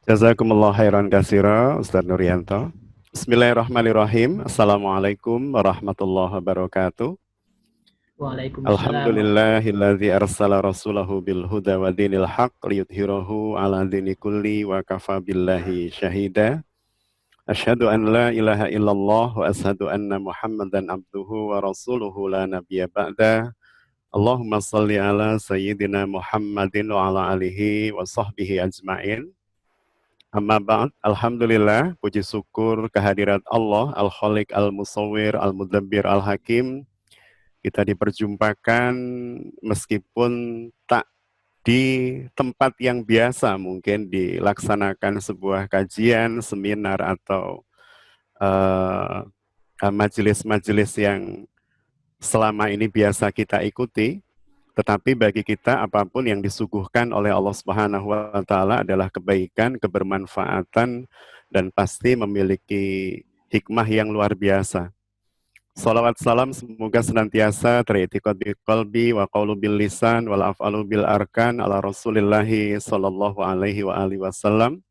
Jazakumullah khairan katsira, Ustaz Nuryanto. Bismillahirrahmanirrahim. Assalamualaikum warahmatullahi wabarakatuh. Waalaikumsalam warahmatullahi Alhamdulillahilladzi arsala rasulahu bil huda wa dinil haq liyudhhirahu ala dini kulli wa kafa billahi syahida. Asyhadu an la ilaha illallah wa asyhadu anna Muhammadan abduhu wa rasuluhu la nabiyya ba'da. Allahumma salli ala sayyidina Muhammadin wa ala alihi wa sahbihi ajma'in. Amma ba'd, Alhamdulillah, puji syukur kehadirat Allah, Al-Khaliq, Al-Musawwir, Al-Mudabbir, Al-Hakim. Kita diperjumpakan meskipun tak di tempat yang biasa, mungkin dilaksanakan sebuah kajian, seminar, atau majelis-majelis yang selama ini biasa kita ikuti. Tetapi bagi kita apapun yang disuguhkan oleh Allah Subhanahu wa taala adalah kebaikan, kebermanfaatan, dan pasti memiliki hikmah yang luar biasa. Salawat salam semoga senantiasa teritikad bi qalbi wa qaulu bil lisan wal af'alu bil arkan ala Rasulillahi sallallahu alaihi wa alihi wasallam.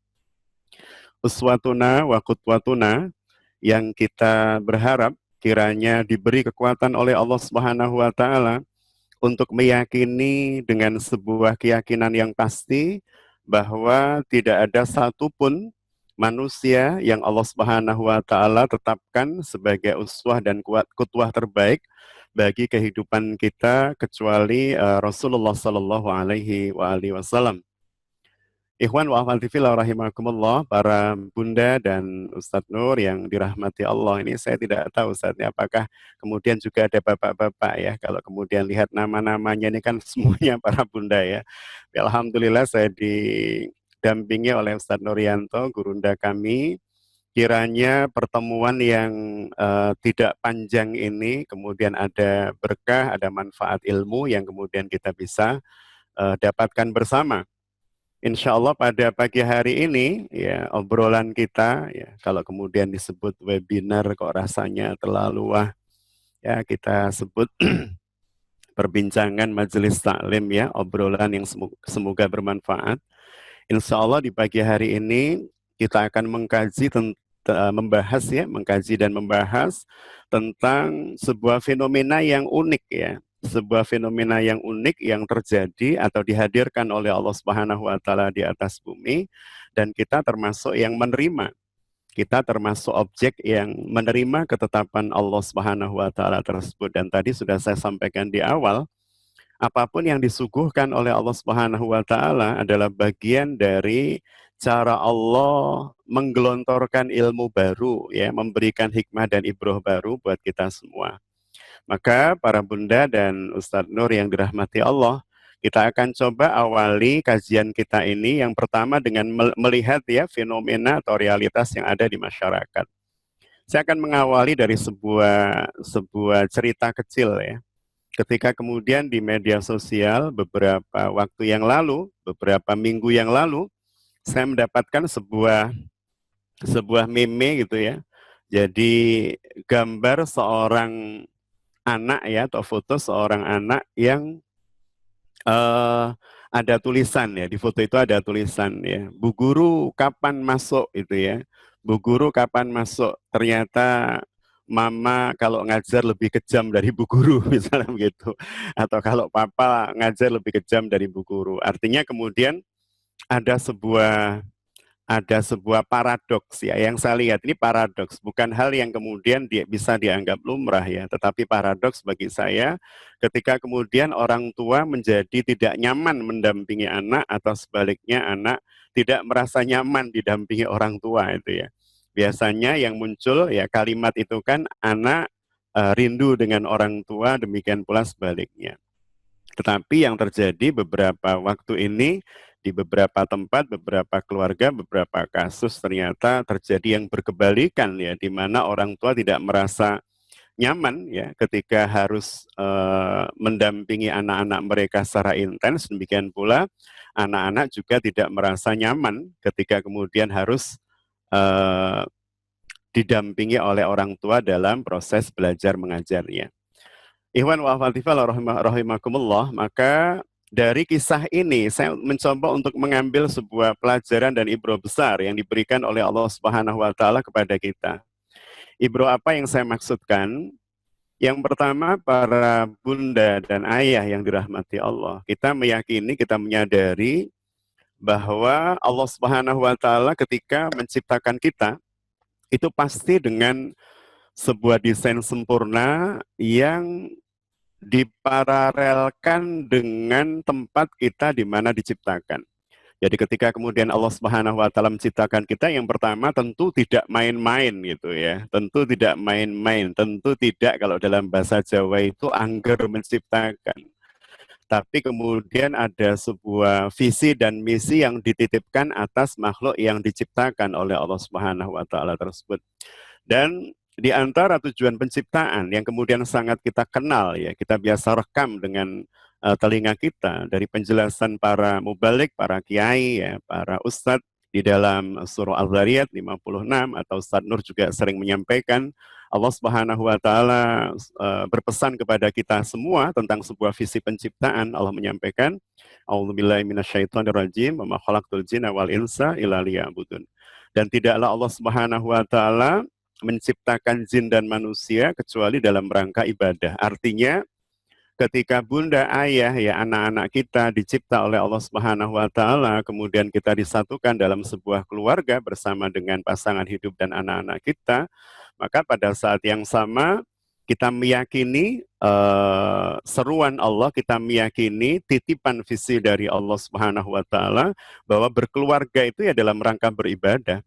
Uswatuna wa qudwatuna, yang kita berharap kiranya diberi kekuatan oleh Allah Subhanahu wa taala untuk meyakini dengan sebuah keyakinan yang pasti bahwa tidak ada satupun manusia yang Allah Subhanahu wa taala tetapkan sebagai uswah dan qudwah terbaik bagi kehidupan kita kecuali Rasulullah sallallahu alaihi wasallam. Ikhwan wa akhwat fillah rahimakumullah, para bunda dan Ustadz Nur yang dirahmati Allah, ini saya tidak tahu Ustadz, apakah kemudian juga ada bapak-bapak ya, kalau kemudian lihat nama-namanya ini kan semuanya para bunda ya. Alhamdulillah saya didampingi oleh Ustadz Nuryanto, gurunda kami, kiranya pertemuan yang tidak panjang ini kemudian ada berkah, ada manfaat ilmu yang kemudian kita bisa dapatkan bersama. Insya Allah pada pagi hari ini ya obrolan kita ya, kalau kemudian disebut webinar kok rasanya terlalu wah, ya kita sebut perbincangan majelis taklim ya, obrolan yang semoga bermanfaat. Insya Allah di pagi hari ini kita akan mengkaji dan membahas tentang sebuah fenomena yang unik ya, sebuah fenomena yang unik yang terjadi atau dihadirkan oleh Allah Subhanahu wa taala di atas bumi, dan kita termasuk yang menerima. Kita termasuk objek yang menerima ketetapan Allah Subhanahu wa taala tersebut. Dan tadi sudah saya sampaikan di awal, apapun yang disuguhkan oleh Allah Subhanahu wa taala adalah bagian dari cara Allah menggelontorkan ilmu baru ya, memberikan hikmah dan ibrah baru buat kita semua. Maka para bunda dan Ustadz Nur yang dirahmati Allah, kita akan coba awali kajian kita ini yang pertama dengan melihat ya fenomena atau realitas yang ada di masyarakat. Saya akan mengawali dari sebuah cerita kecil ya. Ketika kemudian di media sosial beberapa waktu yang lalu, beberapa minggu yang lalu, saya mendapatkan sebuah meme gitu ya. Jadi gambar seorang anak ya, atau foto seorang anak yang ada tulisan ya, di foto itu ada tulisan ya, Bu Guru kapan masuk itu ya, Bu Guru kapan masuk, ternyata Mama kalau ngajar lebih kejam dari Bu Guru misalnya begitu, atau kalau Papa ngajar lebih kejam dari Bu Guru. Artinya kemudian ada sebuah paradoks ya, yang saya lihat ini paradoks, bukan hal yang kemudian bisa dianggap lumrah ya, tetapi paradoks bagi saya ketika kemudian orang tua menjadi tidak nyaman mendampingi anak, atau sebaliknya anak tidak merasa nyaman didampingi orang tua itu ya. Biasanya yang muncul ya kalimat itu kan, anak rindu dengan orang tua, demikian pula sebaliknya. Tetapi yang terjadi beberapa waktu ini di beberapa tempat, beberapa keluarga, beberapa kasus ternyata terjadi yang berkebalikan ya, di mana orang tua tidak merasa nyaman ya ketika harus mendampingi anak-anak mereka secara intens, demikian pula anak-anak juga tidak merasa nyaman ketika kemudian harus didampingi oleh orang tua dalam proses belajar mengajarnya. Ikhwan wa akhwat fillah rahimakumullah, maka dari kisah ini saya mencoba untuk mengambil sebuah pelajaran dan ibro besar yang diberikan oleh Allah Subhanahu wa taala kepada kita. Ibro apa yang saya maksudkan? Yang pertama, para bunda dan ayah yang dirahmati Allah, kita meyakini, kita menyadari bahwa Allah Subhanahu wa taala ketika menciptakan kita itu pasti dengan sebuah desain sempurna yang diparalelkan dengan tempat kita di mana diciptakan. Jadi ketika kemudian Allah Subhanahu wa taala menciptakan kita, yang pertama tentu tidak main-main gitu ya. Tentu tidak main-main, tentu tidak, kalau dalam bahasa Jawa itu angger menciptakan. Tapi kemudian ada sebuah visi dan misi yang dititipkan atas makhluk yang diciptakan oleh Allah Subhanahu wa taala tersebut. Dan di antara tujuan penciptaan yang kemudian sangat kita kenal ya, kita biasa rekam dengan telinga kita dari penjelasan para mubalik, para kiai ya, para ustadz di dalam surah Al-Zariyat 56, atau Ustadz Nur juga sering menyampaikan, Allah Subhanahu wa taala berpesan kepada kita semua tentang sebuah visi penciptaan. Allah menyampaikan, A'udzubillahi minasyaitonirrajim, wa ma khalaqtul jinna wal insa illa liya'budun. Dan tidaklah Allah Subhanahu wa taala menciptakan jin dan manusia kecuali dalam rangka ibadah. Artinya ketika bunda, ayah, ya anak-anak kita dicipta oleh Allah Subhanahu wa taala, kemudian kita disatukan dalam sebuah keluarga bersama dengan pasangan hidup dan anak-anak kita, maka pada saat yang sama kita meyakini seruan Allah, kita meyakini titipan visi dari Allah Subhanahu wa taala bahwa berkeluarga itu ya dalam rangka beribadah,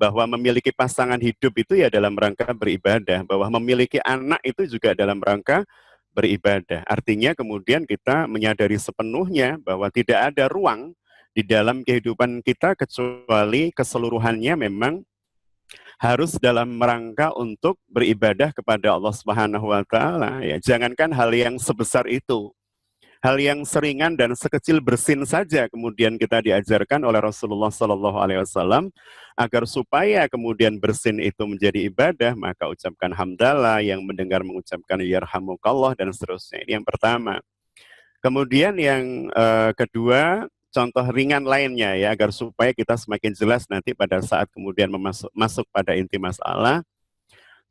bahwa memiliki pasangan hidup itu ya dalam rangka beribadah, bahwa memiliki anak itu juga dalam rangka beribadah. Artinya kemudian kita menyadari sepenuhnya bahwa tidak ada ruang di dalam kehidupan kita kecuali keseluruhannya memang harus dalam rangka untuk beribadah kepada Allah Subhanahu wa taala ya. Jangankan hal yang sebesar itu, hal yang seringan dan sekecil bersin saja kemudian kita diajarkan oleh Rasulullah Shallallahu Alaihi Wasallam agar supaya kemudian bersin itu menjadi ibadah, maka ucapkan hamdalah, yang mendengar mengucapkan yarhamukallah, dan seterusnya. Ini yang pertama. Kemudian yang kedua, contoh ringan lainnya ya, agar supaya kita semakin jelas nanti pada saat kemudian masuk pada inti masalah.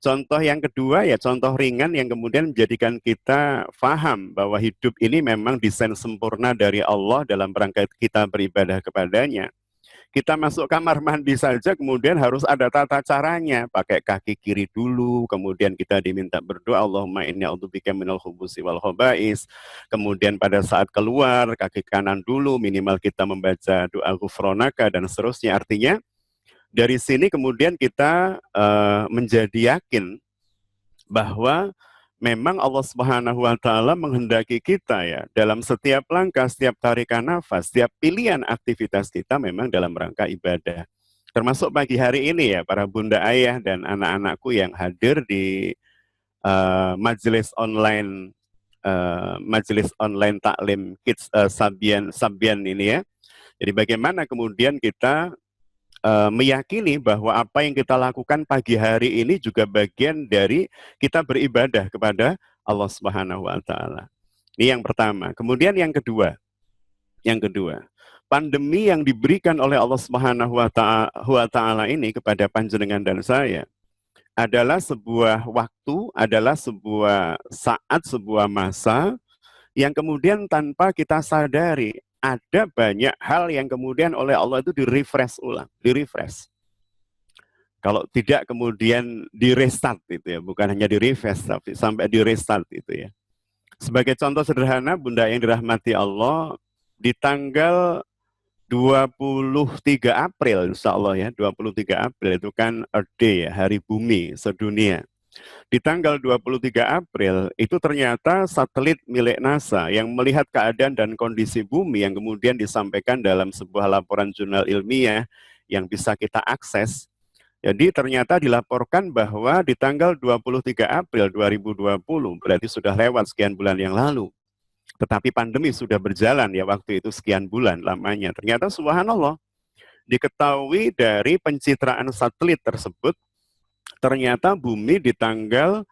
Contoh yang kedua ya, contoh ringan yang kemudian menjadikan kita paham bahwa hidup ini memang desain sempurna dari Allah dalam rangka kita beribadah kepadanya. Kita masuk kamar mandi saja kemudian harus ada tata caranya, pakai kaki kiri dulu, kemudian kita diminta berdoa, Allahumma inni a'udzubika minal khubusi wal khaba'is. Kemudian pada saat keluar, kaki kanan dulu, minimal kita membaca doa ghufronaka dan seterusnya. Artinya dari sini kemudian kita menjadi yakin bahwa memang Allah Subhanahu wa taala menghendaki kita ya dalam setiap langkah, setiap tarikan nafas, setiap pilihan aktivitas kita memang dalam rangka ibadah. Termasuk pagi hari ini ya, para bunda, ayah, dan anak-anakku yang hadir di majelis online taklim Kids Sabian ini ya. Jadi bagaimana kemudian kita meyakini bahwa apa yang kita lakukan pagi hari ini juga bagian dari kita beribadah kepada Allah Subhanahu wa taala. Ini yang pertama. Kemudian yang kedua, pandemi yang diberikan oleh Allah Subhanahu wa taala ini kepada panjenengan dan saya adalah sebuah waktu, adalah sebuah saat, sebuah masa yang kemudian tanpa kita sadari ada banyak hal yang kemudian oleh Allah itu di-refresh ulang, di-refresh. Kalau tidak kemudian di-restart itu ya, bukan hanya di-refresh tapi sampai di-restart itu ya. Sebagai contoh sederhana, bunda yang dirahmati Allah, di tanggal 23 April insya Allah ya, 23 April itu kan Earth Day ya, hari bumi sedunia. Di tanggal 23 April, itu ternyata satelit milik NASA yang melihat keadaan dan kondisi bumi yang kemudian disampaikan dalam sebuah laporan jurnal ilmiah yang bisa kita akses. Jadi ternyata dilaporkan bahwa di tanggal 23 April 2020, berarti sudah lewat sekian bulan yang lalu. Tetapi pandemi sudah berjalan ya waktu itu sekian bulan lamanya. Ternyata subhanallah, diketahui dari pencitraan satelit tersebut, ternyata bumi di tanggal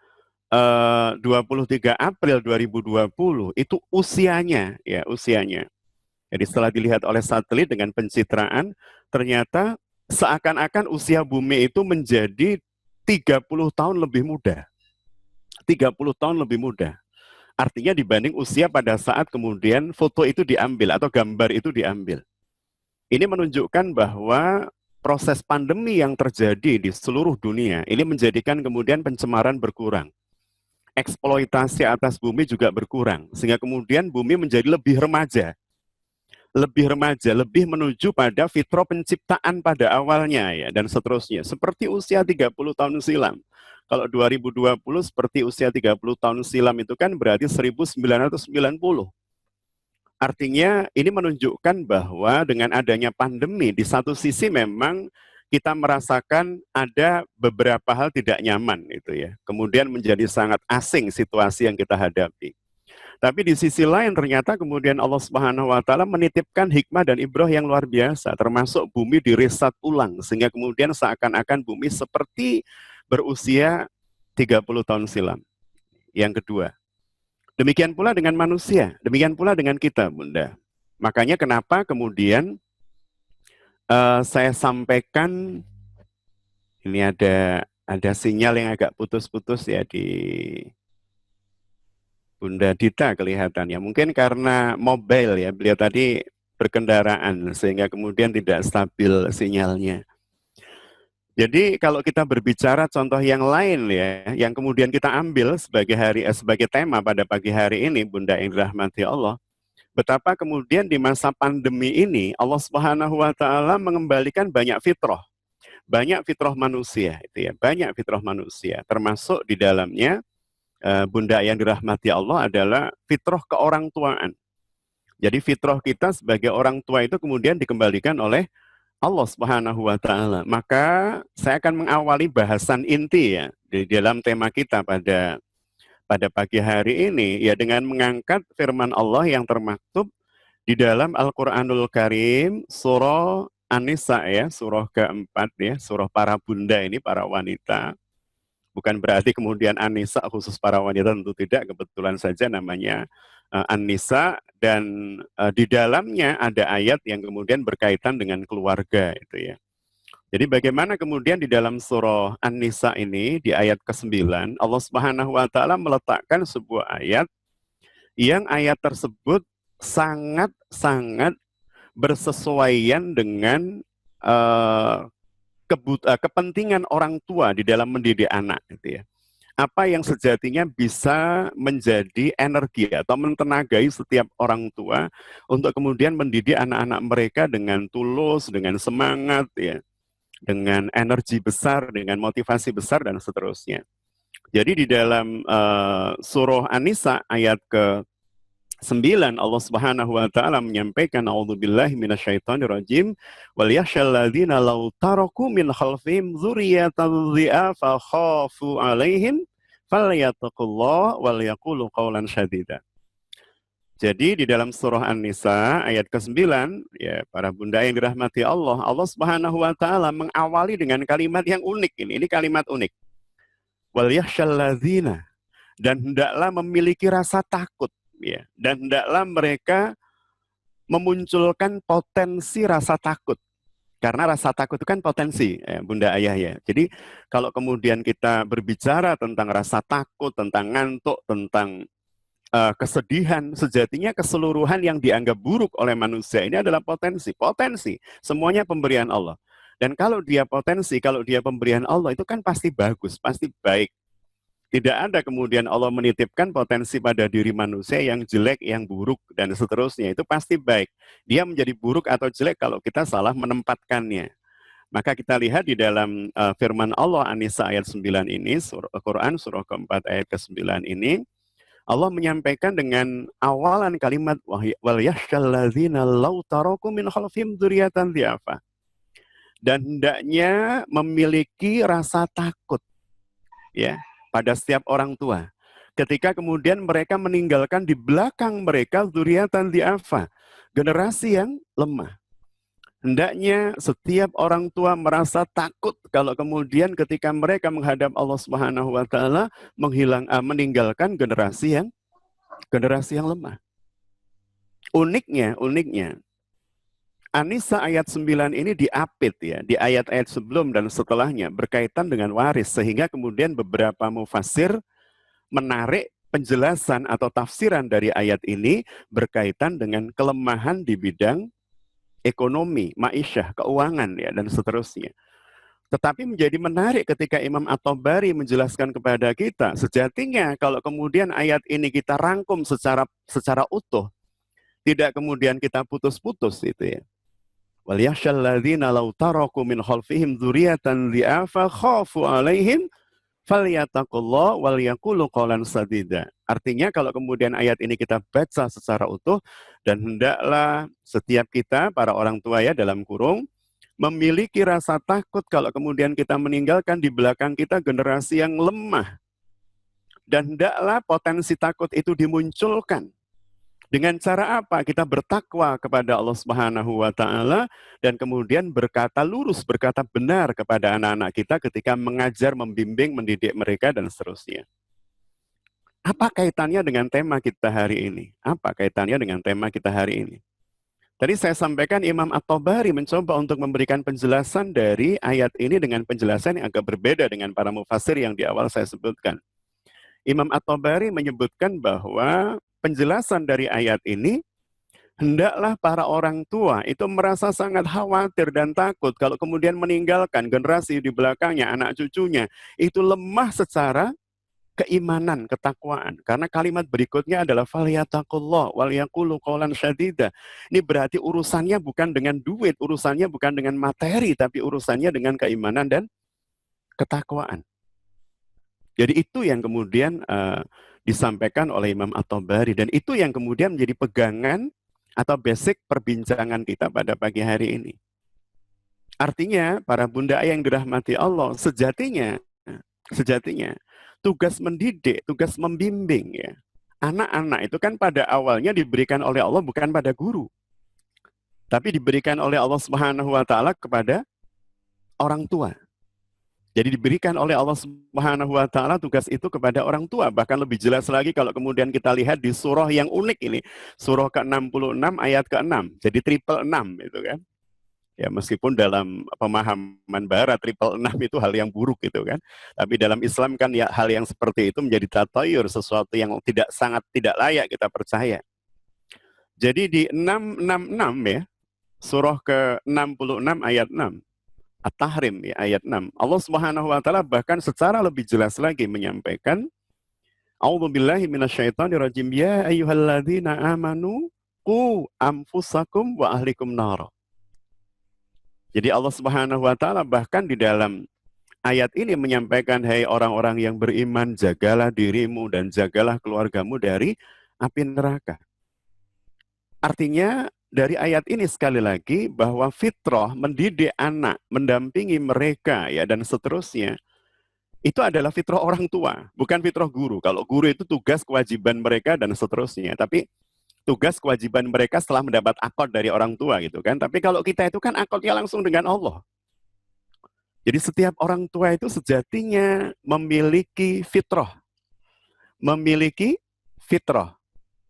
23 April 2020 itu usianya, ya usianya. Jadi setelah dilihat oleh satelit dengan pencitraan, ternyata seakan-akan usia bumi itu menjadi 30 tahun lebih muda. 30 tahun lebih muda. Artinya dibanding usia pada saat kemudian foto itu diambil atau gambar itu diambil. Ini menunjukkan bahwa proses pandemi yang terjadi di seluruh dunia ini menjadikan kemudian pencemaran berkurang. Eksploitasi atas bumi juga berkurang, sehingga kemudian bumi menjadi lebih remaja, lebih menuju pada fitrah penciptaan pada awalnya ya, dan seterusnya. Seperti usia 30 tahun silam. Kalau 2020 seperti usia 30 tahun silam itu kan berarti 1990. Artinya ini menunjukkan bahwa dengan adanya pandemi di satu sisi memang kita merasakan ada beberapa hal tidak nyaman itu ya. Kemudian menjadi sangat asing situasi yang kita hadapi. Tapi di sisi lain ternyata kemudian Allah Subhanahu wa taala menitipkan hikmah dan ibrah yang luar biasa, termasuk bumi direset ulang sehingga kemudian seakan-akan bumi seperti berusia 30 tahun silam. Yang kedua, demikian pula dengan manusia, demikian pula dengan kita, Bunda. Makanya kenapa kemudian saya sampaikan ini ada sinyal yang agak putus-putus ya di Bunda Dita kelihatannya. Mungkin karena mobile ya, beliau tadi berkendaraan sehingga kemudian tidak stabil sinyalnya. Jadi kalau kita berbicara contoh yang lain ya, yang kemudian kita ambil sebagai tema pada pagi hari ini, Bunda yang dirahmati Allah, betapa kemudian di masa pandemi ini Allah Subhanahu wa taala mengembalikan banyak fitrah manusia itu ya, banyak fitrah manusia, termasuk di dalamnya Bunda yang dirahmati Allah adalah fitrah keorangtuaan. Jadi fitrah kita sebagai orang tua itu kemudian dikembalikan oleh Allah Subhanahu wa taala. Maka saya akan mengawali bahasan inti ya di dalam tema kita pada pagi hari ini ya dengan mengangkat firman Allah yang termaktub di dalam Al-Qur'anul Karim surah An-Nisa ya, surah keempat ya, surah para bunda ini, para wanita. Bukan berarti kemudian An-Nisa khusus para wanita, tentu tidak, kebetulan saja namanya An-Nisa dan di dalamnya ada ayat yang kemudian berkaitan dengan keluarga itu ya. Jadi bagaimana kemudian di dalam surah An-Nisa ini di ayat ke-9 Allah Subhanahu wa taala meletakkan sebuah ayat yang ayat tersebut sangat-sangat bersesuaian dengan kepentingan orang tua di dalam mendidik anak gitu ya. Apa yang sejatinya bisa menjadi energi atau mentenagai setiap orang tua untuk kemudian mendidik anak-anak mereka dengan tulus, dengan semangat ya, dengan energi besar, dengan motivasi besar dan seterusnya. Jadi di dalam surah An-Nisa ayat ke-9 Allah Subhanahu wa taala menyampaikan a'udzubillahi minasyaitonirrajim wal yakhshal ladzina law taraku min khalfihim dzurriyyatan dhi'afa khafu 'alaihim falyattaqullah wal yaqulu qawlan syadida. Jadi di dalam surah An-Nisa ayat ke-9 ya para bunda yang dirahmati Allah, Allah Subhanahu wa taala mengawali dengan kalimat yang unik ini. Ini kalimat unik. Wal yakhshal ladzina, dan hendaklah memiliki rasa takut ya, dan hendaklah mereka memunculkan potensi rasa takut. Karena rasa takut itu kan potensi, Bunda Ayah ya. Jadi kalau kemudian kita berbicara tentang rasa takut, tentang ngantuk, tentang kesedihan, sejatinya keseluruhan yang dianggap buruk oleh manusia ini adalah potensi. Potensi, semuanya pemberian Allah. Dan kalau dia potensi, kalau dia pemberian Allah, itu kan pasti bagus, pasti baik. Tidak ada kemudian Allah menitipkan potensi pada diri manusia yang jelek, yang buruk, dan seterusnya. Itu pasti baik. Dia menjadi buruk atau jelek kalau kita salah menempatkannya. Maka kita lihat di dalam firman Allah An-Nisa ayat 9 ini, Quran surah keempat ayat ke-9 ini, Allah menyampaikan dengan awalan kalimat wal yakhshal ladzina law taraku min khalfihim dzurriyyatan dhi'afa. Dan hendaknya memiliki rasa takut ya pada setiap orang tua. Ketika kemudian mereka meninggalkan di belakang mereka dzurriyyatan dhi'afa, generasi yang lemah. Hendaknya setiap orang tua merasa takut kalau kemudian ketika mereka menghadap Allah Subhanahu wa taala meninggalkan generasi yang lemah. Uniknya An-Nisa ayat 9 ini diapit ya, di ayat-ayat sebelum dan setelahnya berkaitan dengan waris, sehingga kemudian beberapa mufassir menarik penjelasan atau tafsiran dari ayat ini berkaitan dengan kelemahan di bidang ekonomi, ma'isyah, keuangan ya, dan seterusnya. Tetapi menjadi menarik ketika Imam At-Tabari menjelaskan kepada kita, sejatinya kalau kemudian ayat ini kita rangkum secara utuh, tidak kemudian kita putus-putus itu ya. وَلْيَخْشَى الَّذِينَ لَوْ تَرَكُوا مِنْ خَلْفِهِمْ ذُرِّيَّةً ضِعَافًا خَافُوا عَلَيْهِمْ فَلْيَتَّقُوا اللَّهَ وَلْيَقُولُوا قَوْلًا سَدِيدًا. Artinya kalau kemudian ayat ini kita baca secara utuh, dan hendaklah setiap kita, para orang tua ya dalam kurung, memiliki rasa takut kalau kemudian kita meninggalkan di belakang kita generasi yang lemah. Dan hendaklah potensi takut itu dimunculkan. Dengan cara apa? Kita bertakwa kepada Allah Subhanahu wa taala dan kemudian berkata lurus, berkata benar kepada anak-anak kita ketika mengajar, membimbing, mendidik mereka dan seterusnya. Apa kaitannya dengan tema kita hari ini? Apa kaitannya dengan tema kita hari ini? Tadi saya sampaikan Imam At-Tabari mencoba untuk memberikan penjelasan dari ayat ini dengan penjelasan yang agak berbeda dengan para mufassir yang di awal saya sebutkan. Imam At-Tabari menyebutkan bahwa penjelasan dari ayat ini, hendaklah para orang tua itu merasa sangat khawatir dan takut kalau kemudian meninggalkan generasi di belakangnya, anak cucunya, itu lemah secara keimanan, ketakwaan. Karena kalimat berikutnya adalah falyattaqullah wal yaqulu qawlan syadida. Ini berarti urusannya bukan dengan duit, urusannya bukan dengan materi, tapi urusannya dengan keimanan dan ketakwaan. Jadi itu yang kemudian disampaikan oleh Imam At-Tabari, dan itu yang kemudian menjadi pegangan atau basic perbincangan kita pada pagi hari ini. Artinya, para bunda ayah yang dirahmati Allah, sejatinya tugas mendidik, tugas membimbing ya. Anak-anak itu kan pada awalnya diberikan oleh Allah bukan pada guru, tapi diberikan oleh Allah Subhanahu wa taala kepada orang tua. Jadi diberikan oleh Allah Subhanahu wa taala tugas itu kepada orang tua. Bahkan lebih jelas lagi kalau kemudian kita lihat di surah yang unik ini, surah ke-66 ayat ke-6. Jadi triple 6 itu kan. Ya meskipun dalam pemahaman barat triple 6 itu hal yang buruk gitu kan. Tapi dalam Islam kan ya hal yang seperti itu menjadi tatayur, sesuatu yang sangat tidak layak kita percaya. Jadi di 666 ya, surah ke-66 ayat 6. At-Tahrim ya, ayat 6. Allah Subhanahu wa taala bahkan secara lebih jelas lagi menyampaikan, A'udzubillahi minasyaitonirrajim, ya ayyuhalladzina amanu qu anfusakum wa ahlikum nar. Jadi Allah Subhanahu wa taala bahkan di dalam ayat ini menyampaikan, hai orang-orang yang beriman, jagalah dirimu dan jagalah keluargamu dari api neraka. Artinya dari ayat ini sekali lagi bahwa fitrah mendidik anak, mendampingi mereka ya dan seterusnya, itu adalah fitrah orang tua, bukan fitrah guru. Kalau guru itu tugas kewajiban mereka dan seterusnya, tapi tugas kewajiban mereka setelah mendapat akad dari orang tua gitu kan. Tapi kalau kita itu kan akadnya langsung dengan Allah. Jadi setiap orang tua itu sejatinya memiliki fitrah.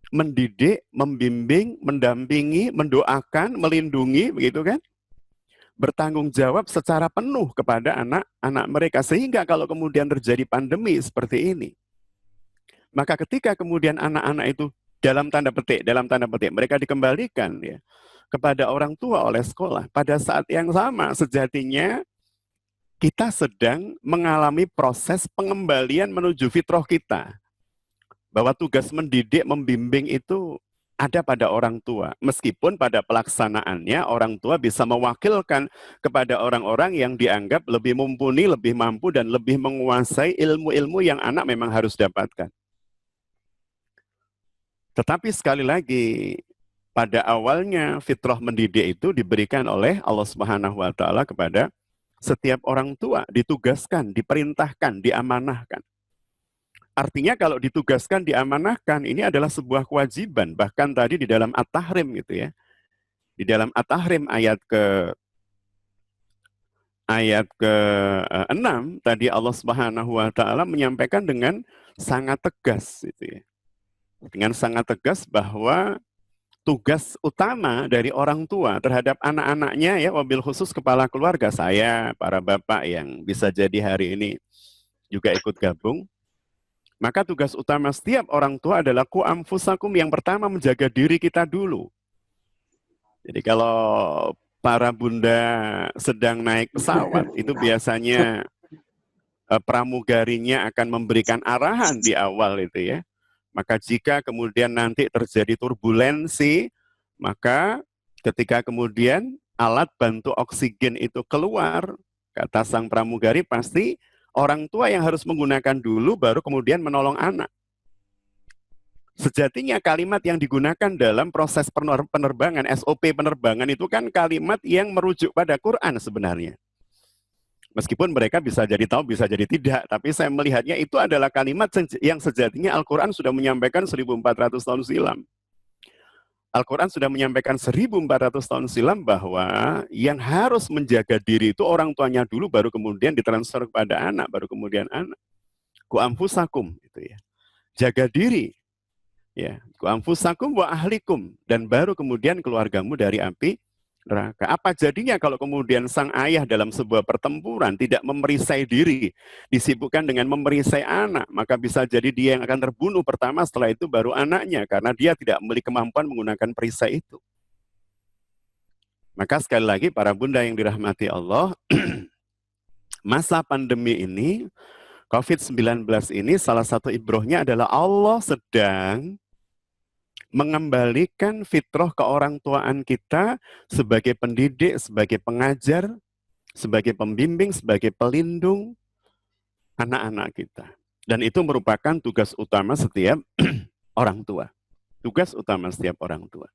Mendidik, membimbing, mendampingi, mendoakan, melindungi, begitu kan? Bertanggung jawab secara penuh kepada anak-anak mereka. Sehingga kalau kemudian terjadi pandemi seperti ini, maka ketika kemudian anak-anak itu dalam tanda petik, mereka dikembalikan ya kepada orang tua oleh sekolah, pada saat yang sama sejatinya kita sedang mengalami proses pengembalian menuju fitrah kita. Bahwa tugas mendidik, membimbing itu ada pada orang tua. Meskipun pada pelaksanaannya orang tua bisa mewakilkan kepada orang-orang yang dianggap lebih mumpuni, lebih mampu, dan lebih menguasai ilmu-ilmu yang anak memang harus dapatkan. Tetapi sekali lagi, pada awalnya fitrah mendidik itu diberikan oleh Allah Subhanahu wa taala kepada setiap orang tua, ditugaskan, diperintahkan, diamanahkan. Artinya kalau ditugaskan, diamanahkan, ini adalah sebuah kewajiban. Bahkan tadi di dalam At-Tahrim gitu ya. Di dalam At-Tahrim ayat ke-6 tadi Allah Subhanahu wa taala menyampaikan dengan sangat tegas gitu ya. Dengan sangat tegas bahwa tugas utama dari orang tua terhadap anak-anaknya ya, wabil khusus kepala keluarga saya, para bapak yang bisa jadi hari ini juga ikut gabung, maka tugas utama setiap orang tua adalah ku anfusakum, yang pertama menjaga diri kita dulu. Jadi kalau para bunda sedang naik pesawat, itu biasanya pramugarinya akan memberikan arahan di awal itu ya. Maka jika kemudian nanti terjadi turbulensi, maka ketika kemudian alat bantu oksigen itu keluar, kata sang pramugari, pasti orang tua yang harus menggunakan dulu, baru kemudian menolong anak. Sejatinya kalimat yang digunakan dalam proses penerbangan, SOP penerbangan itu kan kalimat yang merujuk pada Quran sebenarnya. Meskipun mereka bisa jadi tahu, bisa jadi tidak, tapi saya melihatnya itu adalah kalimat yang sejatinya Al-Quran sudah menyampaikan 1400 tahun silam. Al-Quran sudah menyampaikan 1400 tahun silam bahwa yang harus menjaga diri itu orang tuanya dulu, baru kemudian ditransfer kepada anak, baru kemudian anak. Ku anfusakum, itu ya. Jaga diri. Ya, ku anfusakum wa ahlikum, dan baru kemudian keluargamu dari api neraka. Apa jadinya kalau kemudian sang ayah dalam sebuah pertempuran tidak memerisai diri, disibukkan dengan memerisai anak, maka bisa jadi dia yang akan terbunuh pertama, setelah itu baru anaknya, karena dia tidak memiliki kemampuan menggunakan perisai itu. Maka sekali lagi para bunda yang dirahmati Allah, masa pandemi ini, COVID-19 ini, salah satu ibrohnya adalah Allah sedang mengembalikan fitrah keorang tuaan kita sebagai pendidik, sebagai pengajar, sebagai pembimbing, sebagai pelindung anak-anak kita. Dan itu merupakan tugas utama setiap orang tua. Tugas utama setiap orang tua.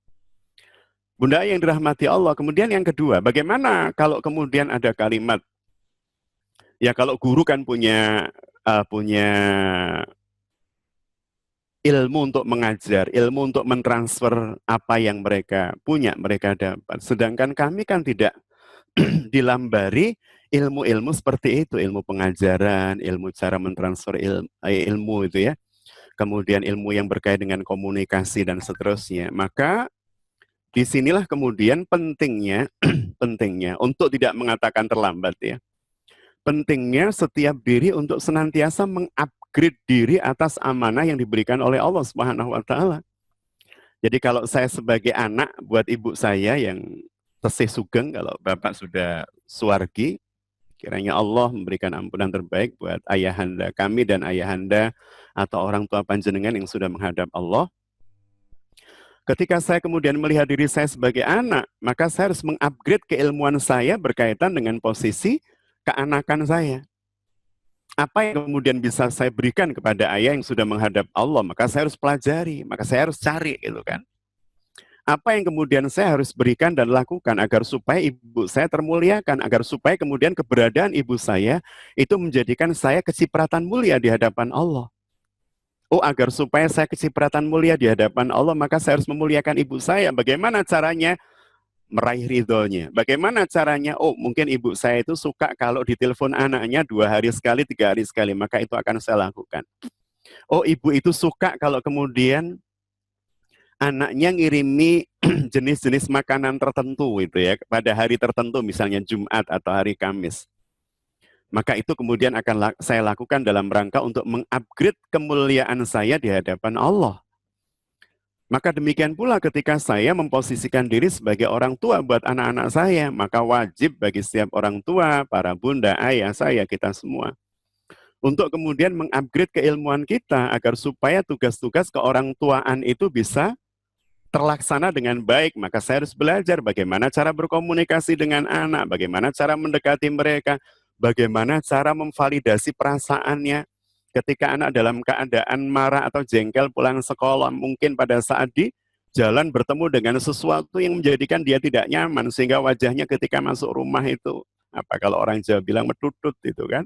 Bunda yang dirahmati Allah, kemudian yang kedua, bagaimana kalau kemudian ada kalimat, ya kalau guru kan punya ilmu untuk mengajar, ilmu untuk mentransfer apa yang mereka punya, mereka dapat. Sedangkan kami kan tidak dilambari ilmu-ilmu seperti itu, ilmu pengajaran, ilmu cara mentransfer ilmu itu ya. Kemudian ilmu yang berkait dengan komunikasi dan seterusnya. Maka disinilah kemudian pentingnya untuk tidak mengatakan terlambat ya. Pentingnya setiap diri untuk senantiasa mengupgrade diri atas amanah yang diberikan oleh Allah Subhanahu wa taala. Jadi kalau saya sebagai anak buat ibu saya yang tesih sugeng, kalau bapak sudah suwargi, kiranya Allah memberikan ampunan terbaik buat ayahanda kami dan ayahanda atau orang tua panjenengan yang sudah menghadap Allah. Ketika saya kemudian melihat diri saya sebagai anak, maka saya harus mengupgrade keilmuan saya berkaitan dengan posisi keanakan saya. Apa yang kemudian bisa saya berikan kepada ayah yang sudah menghadap Allah, maka saya harus pelajari, maka saya harus cari, gitu kan. Apa yang kemudian saya harus berikan dan lakukan agar supaya ibu saya termuliakan, agar supaya kemudian keberadaan ibu saya itu menjadikan saya kecipratan mulia di hadapan Allah. Oh, agar supaya saya kecipratan mulia di hadapan Allah, maka saya harus memuliakan ibu saya. Bagaimana caranya? Meraih ridhonya. Bagaimana caranya? Oh, mungkin ibu saya itu suka kalau ditelepon anaknya 2 hari sekali, 3 hari sekali, maka itu akan saya lakukan. Oh, ibu itu suka kalau kemudian anaknya ngirimi jenis-jenis makanan tertentu itu ya, pada hari tertentu, misalnya Jumat atau hari Kamis. Maka itu kemudian akan saya lakukan dalam rangka untuk mengupgrade kemuliaan saya di hadapan Allah. Maka demikian pula ketika saya memposisikan diri sebagai orang tua buat anak-anak saya, maka wajib bagi setiap orang tua, para bunda, ayah saya, kita semua, untuk kemudian mengupgrade keilmuan kita agar supaya tugas-tugas keorang tuaan itu bisa terlaksana dengan baik. Maka saya harus belajar bagaimana cara berkomunikasi dengan anak, bagaimana cara mendekati mereka, bagaimana cara memvalidasi perasaannya, ketika anak dalam keadaan marah atau jengkel pulang sekolah, mungkin pada saat di jalan bertemu dengan sesuatu yang menjadikan dia tidak nyaman, sehingga wajahnya ketika masuk rumah itu, apa kalau orang Jawa bilang metutut itu kan.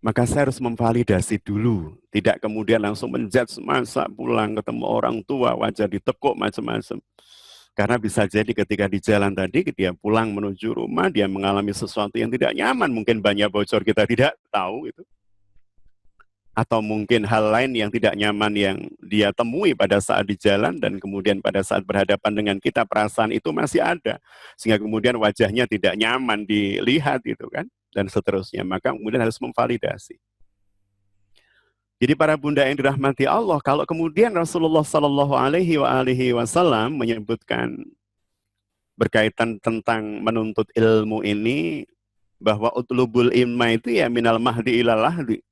Maka saya harus memvalidasi dulu, tidak kemudian langsung menjudge, masa pulang ketemu orang tua, wajah ditekuk macam-macam. Karena bisa jadi ketika di jalan tadi, dia pulang menuju rumah, dia mengalami sesuatu yang tidak nyaman, mungkin banyak bocor kita tidak tahu gitu. Atau mungkin hal lain yang tidak nyaman yang dia temui pada saat di jalan, dan kemudian pada saat berhadapan dengan kita, perasaan itu masih ada. Sehingga kemudian wajahnya tidak nyaman dilihat gitu kan, dan seterusnya. Maka kemudian harus memvalidasi. Jadi para bunda yang dirahmati Allah, kalau kemudian Rasulullah Shallallahu Alaihi Wasallam menyebutkan berkaitan tentang menuntut ilmu ini, bahwa utlubul ilma itu ya minal mahdi ilal lahdi.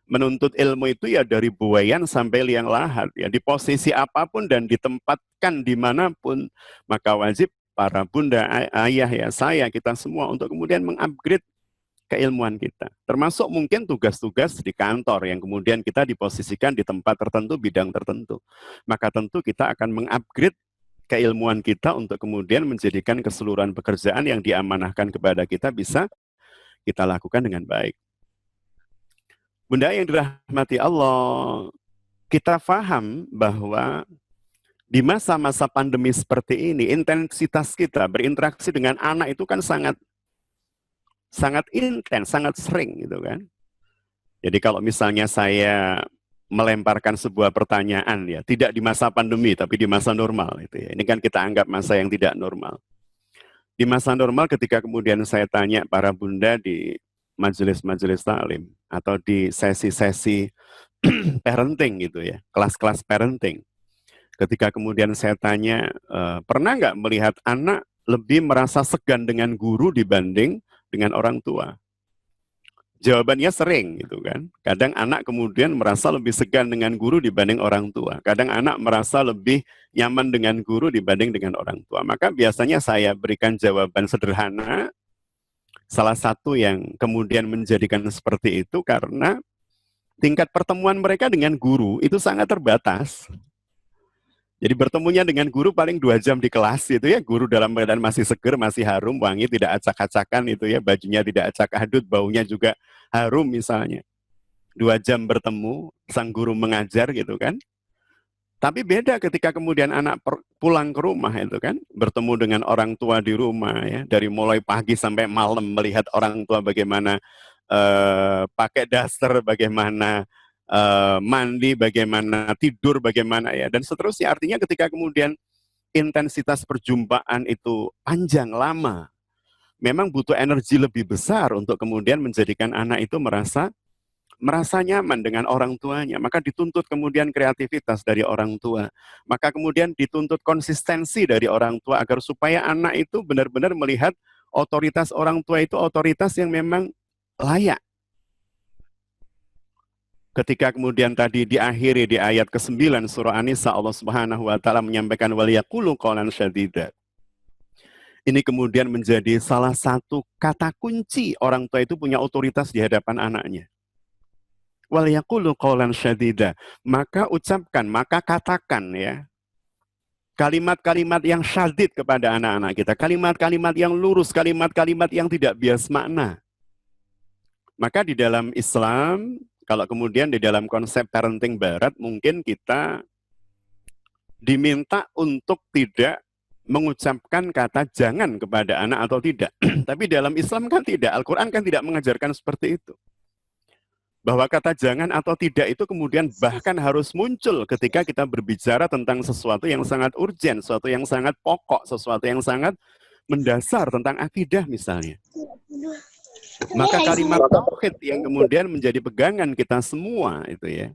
Menuntut ilmu itu ya dari buayan sampai liang lahat, ya di posisi apapun dan ditempatkan dimanapun, maka wajib para bunda, ayah ya, saya, kita semua untuk kemudian mengupgrade keilmuan kita. Termasuk mungkin tugas-tugas di kantor yang kemudian kita diposisikan di tempat tertentu, bidang tertentu. Maka tentu kita akan mengupgrade keilmuan kita untuk kemudian menjadikan keseluruhan pekerjaan yang diamanahkan kepada kita bisa kita lakukan dengan baik. Bunda yang dirahmati Allah, kita paham bahwa di masa-masa pandemi seperti ini, intensitas kita berinteraksi dengan anak itu kan sangat intens, sangat sering gitu kan. Jadi kalau misalnya saya melemparkan sebuah pertanyaan ya, tidak di masa pandemi tapi di masa normal itu ya. Ini kan kita anggap masa yang tidak normal. Di masa normal ketika kemudian saya tanya para bunda di majelis-majelis taklim atau di sesi-sesi parenting gitu ya, kelas-kelas parenting. Ketika kemudian saya tanya, pernah nggak melihat anak lebih merasa segan dengan guru dibanding dengan orang tua? Jawabannya sering gitu kan. Kadang anak kemudian merasa lebih segan dengan guru dibanding orang tua. Kadang anak merasa lebih nyaman dengan guru dibanding dengan orang tua. Maka biasanya saya berikan jawaban sederhana. Salah satu yang kemudian menjadikan seperti itu karena tingkat pertemuan mereka dengan guru itu sangat terbatas. Jadi bertemunya dengan guru paling 2 jam di kelas itu ya, guru dalam keadaan masih seger, masih harum, wangi, tidak acak-acakan itu ya, bajunya tidak acak adut, baunya juga harum misalnya. 2 jam bertemu, sang guru mengajar gitu kan. Tapi beda ketika kemudian anak pulang ke rumah itu kan, bertemu dengan orang tua di rumah ya, dari mulai pagi sampai malam melihat orang tua bagaimana pakai daster, bagaimana mandi, bagaimana tidur, bagaimana ya, dan seterusnya. Artinya ketika kemudian intensitas perjumpaan itu panjang, lama, memang butuh energi lebih besar untuk kemudian menjadikan anak itu merasa nyaman dengan orang tuanya. Maka dituntut kemudian kreativitas dari orang tua. Maka kemudian dituntut konsistensi dari orang tua agar supaya anak itu benar-benar melihat otoritas orang tua itu otoritas yang memang layak. Ketika kemudian tadi diakhiri di ayat ke-9 surah An-Nisa, Allah Subhanahu wa taala menyampaikan waliyaqulu qawlan syadida. Ini kemudian menjadi salah satu kata kunci orang tua itu punya otoritas di hadapan anaknya. Waliyaqulu qawlan syadida. Maka ucapkan, maka katakan ya. Kalimat-kalimat yang syadid kepada anak-anak kita, kalimat-kalimat yang lurus, kalimat-kalimat yang tidak bias makna. Maka di dalam Islam, kalau kemudian di dalam konsep parenting barat, mungkin kita diminta untuk tidak mengucapkan kata jangan kepada anak atau tidak. Tapi dalam Islam kan tidak, Al-Quran kan tidak mengajarkan seperti itu. Bahwa kata jangan atau tidak itu kemudian bahkan harus muncul ketika kita berbicara tentang sesuatu yang sangat urgen, sesuatu yang sangat pokok, sesuatu yang sangat mendasar tentang akidah misalnya. Maka kalimat tauhid yang kemudian menjadi pegangan kita semua itu ya.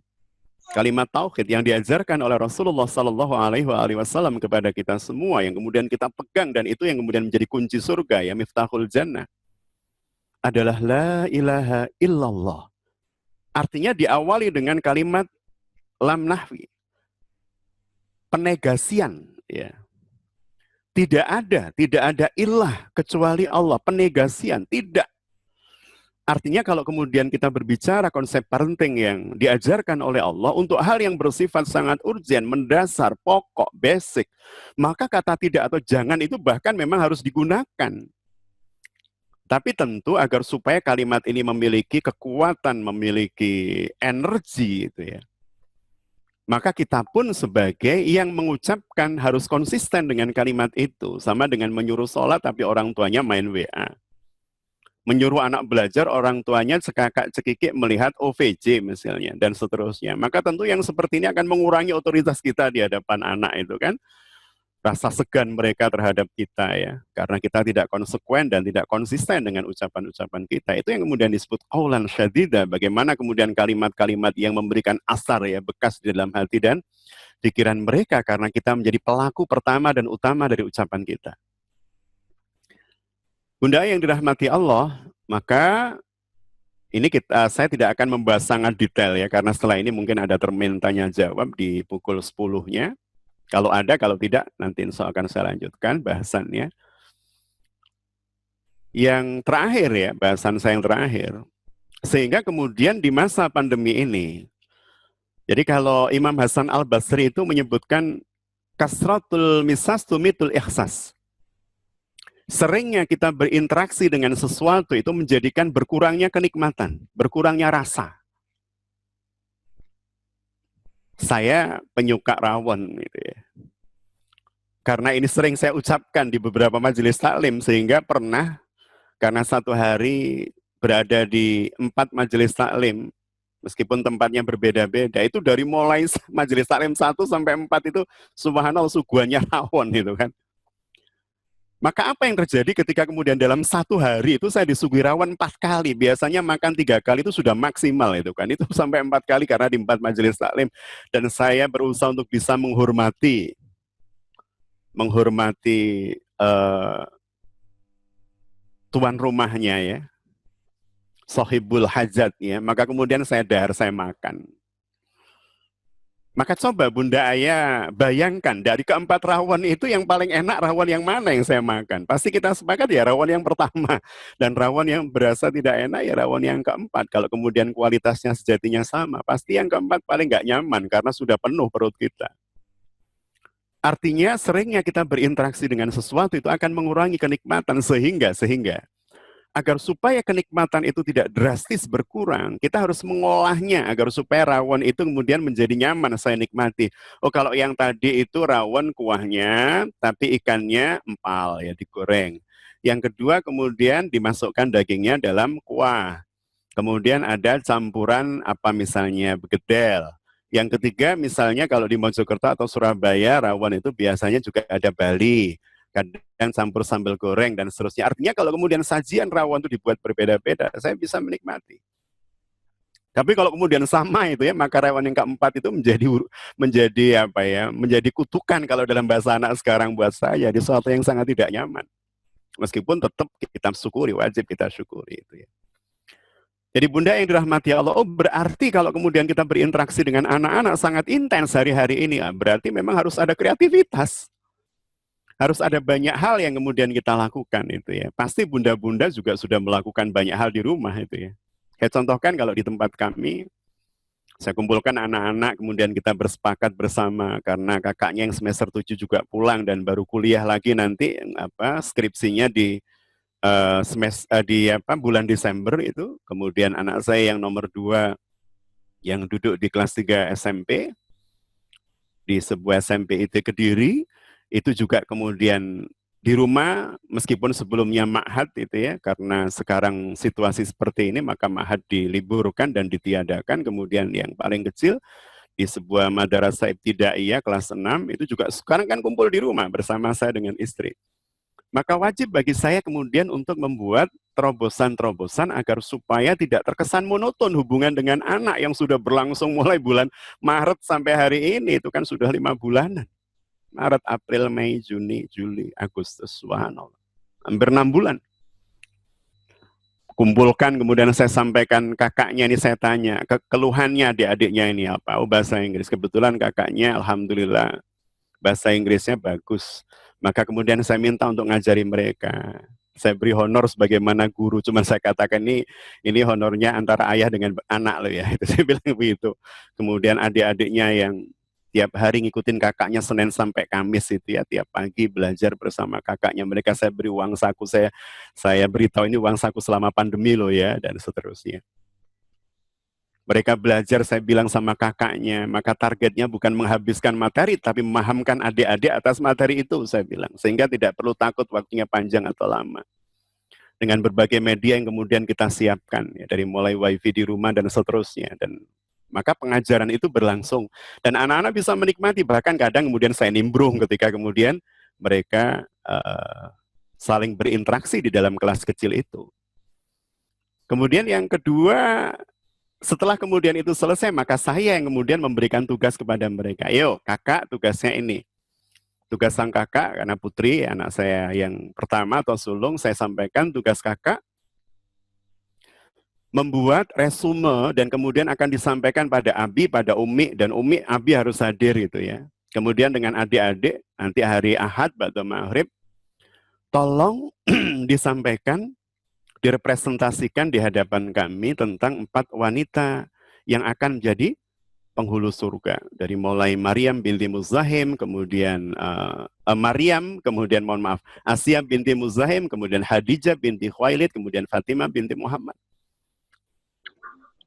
Kalimat tauhid yang diajarkan oleh Rasulullah Sallallahu Alaihi Wasallam kepada kita semua yang kemudian kita pegang dan itu yang kemudian menjadi kunci surga ya, miftahul jannah, adalah la ilaha illallah. Artinya diawali dengan kalimat lam nahwi, penegasian ya. Tidak ada ilah kecuali Allah, penegasian, tidak. Artinya kalau kemudian kita berbicara konsep parenting yang diajarkan oleh Allah untuk hal yang bersifat sangat urgen, mendasar, pokok, basic, maka kata tidak atau jangan itu bahkan memang harus digunakan. Tapi tentu agar supaya kalimat ini memiliki kekuatan, memiliki energi itu ya. Maka kita pun sebagai yang mengucapkan harus konsisten dengan kalimat itu. Sama dengan menyuruh sholat tapi orang tuanya main WA. Menyuruh anak belajar, orang tuanya cekakak cekikik melihat OVJ misalnya, dan seterusnya. Maka tentu yang seperti ini akan mengurangi otoritas kita di hadapan anak itu kan. Rasa segan mereka terhadap kita ya. Karena kita tidak konsekuen dan tidak konsisten dengan ucapan-ucapan kita. Itu yang kemudian disebut qaulan syadida. Bagaimana kemudian kalimat-kalimat yang memberikan asar ya, bekas di dalam hati dan pikiran mereka. Karena kita menjadi pelaku pertama dan utama dari ucapan kita. Bunda yang dirahmati Allah, maka ini saya tidak akan membahas sangat detail ya, karena setelah ini mungkin ada termin tanya jawab di pukul 10-nya. Kalau ada, kalau tidak, nanti insya Allah akan saya lanjutkan bahasannya. Yang terakhir ya, bahasan saya yang terakhir. Sehingga kemudian di masa pandemi ini, jadi kalau Imam Hasan Al-Basri itu menyebutkan kasratul misas tumitul ihsas. Seringnya kita berinteraksi dengan sesuatu itu menjadikan berkurangnya kenikmatan, berkurangnya rasa. Saya penyuka rawon gitu ya. Karena ini sering saya ucapkan di beberapa majelis taklim, sehingga pernah karena satu hari berada di 4 majelis taklim, meskipun tempatnya berbeda-beda, itu dari mulai majelis taklim 1 sampai 4 itu subhanallah suguhannya rawon gitu kan. Maka apa yang terjadi ketika kemudian dalam satu hari itu saya disuguhi rawon 4 kali. Biasanya makan 3 kali itu sudah maksimal itu kan. Itu sampai 4 kali karena di 4 majelis taklim. Dan saya berusaha untuk bisa menghormati tuan rumahnya ya. Sahibul hajat ya. Maka kemudian saya makan. Maka coba Bunda Ayah bayangkan, dari keempat rawon itu yang paling enak rawon yang mana yang saya makan? Pasti kita sepakat ya rawon yang pertama. Dan rawon yang berasa tidak enak ya rawon yang keempat. Kalau kemudian kualitasnya sejatinya sama, pasti yang keempat paling nggak nyaman karena sudah penuh perut kita. Artinya seringnya kita berinteraksi dengan sesuatu itu akan mengurangi kenikmatan sehingga agar supaya kenikmatan itu tidak drastis berkurang, kita harus mengolahnya agar supaya rawon itu kemudian menjadi nyaman saya nikmati. Oh kalau yang tadi itu rawon kuahnya, tapi ikannya empal ya digoreng. Yang kedua kemudian dimasukkan dagingnya dalam kuah. Kemudian ada campuran apa misalnya begedel. Yang ketiga misalnya kalau di Mojokerto atau Surabaya rawon itu biasanya juga ada bali. Kadang campur sambal goreng dan seterusnya. Artinya kalau kemudian sajian rawon itu dibuat berbeda-beda, saya bisa menikmati. Tapi kalau kemudian sama itu ya, maka rawon yang keempat itu menjadi kutukan kalau dalam bahasa anak sekarang buat saya, di sesuatu yang sangat tidak nyaman. Meskipun tetap kita syukuri, wajib kita syukuri itu ya. Jadi Bunda yang dirahmati Allah, oh berarti kalau kemudian kita berinteraksi dengan anak-anak sangat intens hari-hari ini, berarti memang harus ada kreativitas. Harus ada banyak hal yang kemudian kita lakukan itu ya. Pasti bunda-bunda juga sudah melakukan banyak hal di rumah itu ya. Saya contohkan kalau di tempat kami, saya kumpulkan anak-anak, kemudian kita bersepakat bersama karena kakaknya yang semester 7 juga pulang dan baru kuliah lagi nanti skripsinya di bulan Desember itu. Kemudian anak saya yang nomor 2 yang duduk di kelas 3 SMP di sebuah SMP IT Kediri. Itu juga kemudian di rumah, meskipun sebelumnya ma'had itu ya, karena sekarang situasi seperti ini, maka ma'had diliburkan dan ditiadakan. Kemudian yang paling kecil di sebuah madrasah ibtidaiyah kelas 6, itu juga sekarang kan kumpul di rumah bersama saya dengan istri. Maka wajib bagi saya kemudian untuk membuat terobosan-terobosan agar supaya tidak terkesan monoton hubungan dengan anak yang sudah berlangsung mulai bulan Maret sampai hari ini, itu kan sudah 5 bulanan. Maret, April, Mei, Juni, Juli, Agustus, subhanallah. Hampir 6 bulan. Kumpulkan, kemudian saya sampaikan kakaknya ini, saya tanya, keluhannya adik-adiknya ini apa? Oh bahasa Inggris. Kebetulan kakaknya, alhamdulillah, bahasa Inggrisnya bagus. Maka kemudian saya minta untuk ngajari mereka. Saya beri honor sebagaimana guru. Cuma saya katakan ini honornya antara ayah dengan anak loh ya. Itu saya bilang begitu. Kemudian adik-adiknya yang tiap hari ngikutin kakaknya Senin sampai Kamis itu ya, tiap pagi belajar bersama kakaknya. Mereka saya beri uang saku, saya beritahu ini uang saku selama pandemi loh ya, dan seterusnya. Mereka belajar, saya bilang sama kakaknya, maka targetnya bukan menghabiskan materi, tapi memahamkan adik-adik atas materi itu, saya bilang. Sehingga tidak perlu takut waktunya panjang atau lama. Dengan berbagai media yang kemudian kita siapkan, ya, dari mulai wifi di rumah dan seterusnya. Dan maka pengajaran itu berlangsung. Dan anak-anak bisa menikmati, bahkan kadang kemudian saya nimbrung ketika kemudian mereka saling berinteraksi di dalam kelas kecil itu. Kemudian yang kedua, setelah kemudian itu selesai, maka saya yang kemudian memberikan tugas kepada mereka. Ayo, kakak tugasnya ini. Tugas sang kakak, karena Putri, anak saya yang pertama atau sulung, saya sampaikan tugas kakak membuat resume dan kemudian akan disampaikan pada Abi, pada Umi, dan Umi, Abi harus hadir gitu ya. Kemudian dengan adik-adik, nanti hari Ahad, ba'da maghrib, tolong disampaikan, direpresentasikan di hadapan kami tentang 4 wanita yang akan menjadi penghulu surga. Dari mulai Maryam binti Muzahim, kemudian Maryam, kemudian mohon maaf, Asia binti Muzahim, kemudian Khadijah binti Khuwailid, kemudian Fatimah binti Muhammad.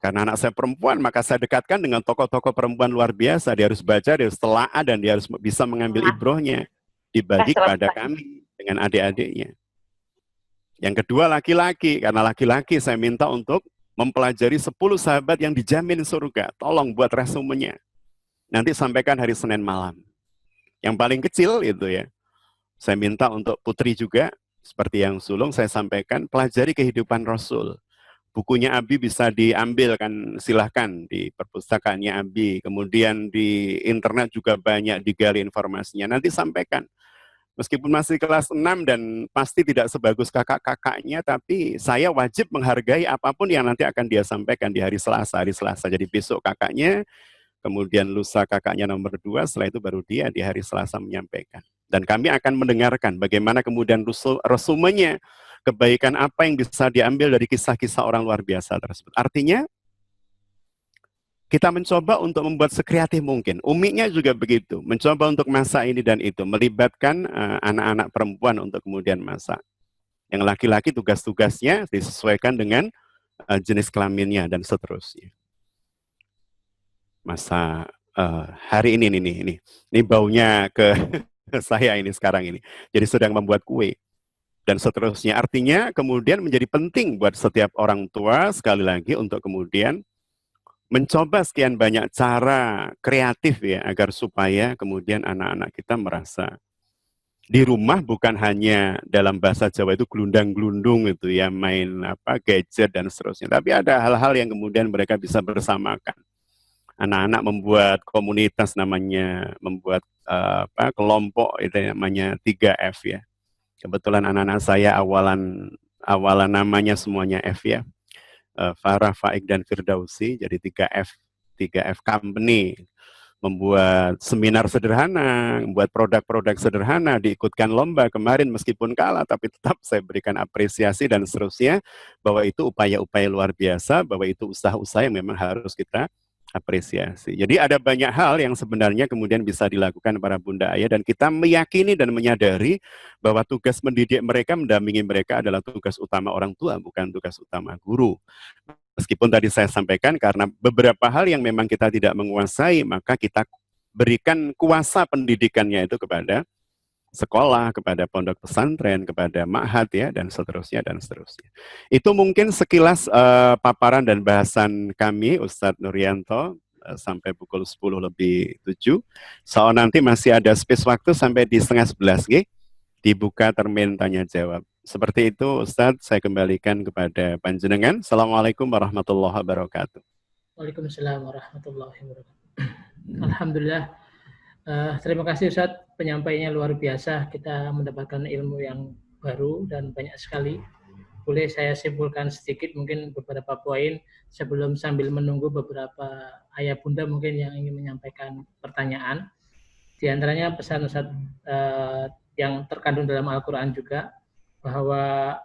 Karena anak saya perempuan, maka saya dekatkan dengan tokoh-tokoh perempuan luar biasa. Dia harus baca, dia harus telaah, dan dia harus bisa mengambil ibrohnya. Dibagi kepada kami dengan adik-adiknya. Yang kedua laki-laki, karena laki-laki saya minta untuk mempelajari 10 sahabat yang dijamin surga. Tolong buat resumenya. Nanti sampaikan hari Senin malam. Yang paling kecil itu ya, saya minta untuk Putri juga, seperti yang sulung saya sampaikan, pelajari kehidupan Rasul. Bukunya Abi bisa diambil kan, silahkan di perpustakaannya Abi. Kemudian di internet juga banyak digali informasinya. Nanti sampaikan. Meskipun masih kelas 6 dan pasti tidak sebagus kakak-kakaknya, tapi saya wajib menghargai apapun yang nanti akan dia sampaikan di hari Selasa. Jadi besok kakaknya, kemudian lusa kakaknya nomor 2, setelah itu baru dia di hari Selasa menyampaikan. Dan kami akan mendengarkan bagaimana kemudian resumenya, kebaikan apa yang bisa diambil dari kisah-kisah orang luar biasa tersebut. Artinya, kita mencoba untuk membuat sekreatif mungkin. Uminya juga begitu, mencoba untuk masak ini dan itu, melibatkan anak-anak perempuan untuk kemudian masak. Yang laki-laki tugas-tugasnya disesuaikan dengan jenis kelaminnya dan seterusnya. Masa hari ini baunya ke saya ini sekarang ini. Jadi sedang membuat kue dan seterusnya. Artinya kemudian menjadi penting buat setiap orang tua sekali lagi untuk kemudian mencoba sekian banyak cara kreatif ya, agar supaya kemudian anak-anak kita merasa di rumah bukan hanya dalam bahasa Jawa itu gelundang-gelundung itu ya, main gadget dan seterusnya, tapi ada hal-hal yang kemudian mereka bisa bersamakan. Anak-anak membuat komunitas, namanya membuat kelompok itu namanya 3F ya. Kebetulan anak-anak saya awalan namanya semuanya F ya. Farah, Faik, dan Firdausi, jadi 3F Company, membuat seminar sederhana, membuat produk-produk sederhana, diikutkan lomba kemarin meskipun kalah, tapi tetap saya berikan apresiasi dan seterusnya, bahwa itu upaya-upaya luar biasa, bahwa itu usaha-usaha yang memang harus kita apresiasi. Jadi ada banyak hal yang sebenarnya kemudian bisa dilakukan para bunda ayah, dan kita meyakini dan menyadari bahwa tugas mendidik mereka, mendampingi mereka adalah tugas utama orang tua, bukan tugas utama guru. Meskipun tadi saya sampaikan, karena beberapa hal yang memang kita tidak menguasai, maka kita berikan kuasa pendidikannya itu kepada sekolah, kepada pondok pesantren, kepada ma'had ya, dan seterusnya dan seterusnya. Itu mungkin sekilas paparan dan bahasan kami, Ustadz Nuryanto, sampai pukul 10 lebih 7. Soal nanti masih ada space waktu sampai di 10:30, dibuka termin tanya jawab. Seperti itu Ustadz, saya kembalikan kepada panjenengan. Assalamualaikum warahmatullahi wabarakatuh. Waalaikumsalam warahmatullahi wabarakatuh. Alhamdulillah. Terima kasih Ustadz, penyampaiannya luar biasa. Kita mendapatkan ilmu yang baru dan banyak sekali. Boleh saya simpulkan sedikit mungkin beberapa poin sebelum sambil menunggu beberapa ayah bunda mungkin yang ingin menyampaikan pertanyaan. Di antaranya pesan Ustadz yang terkandung dalam Al-Quran juga, bahwa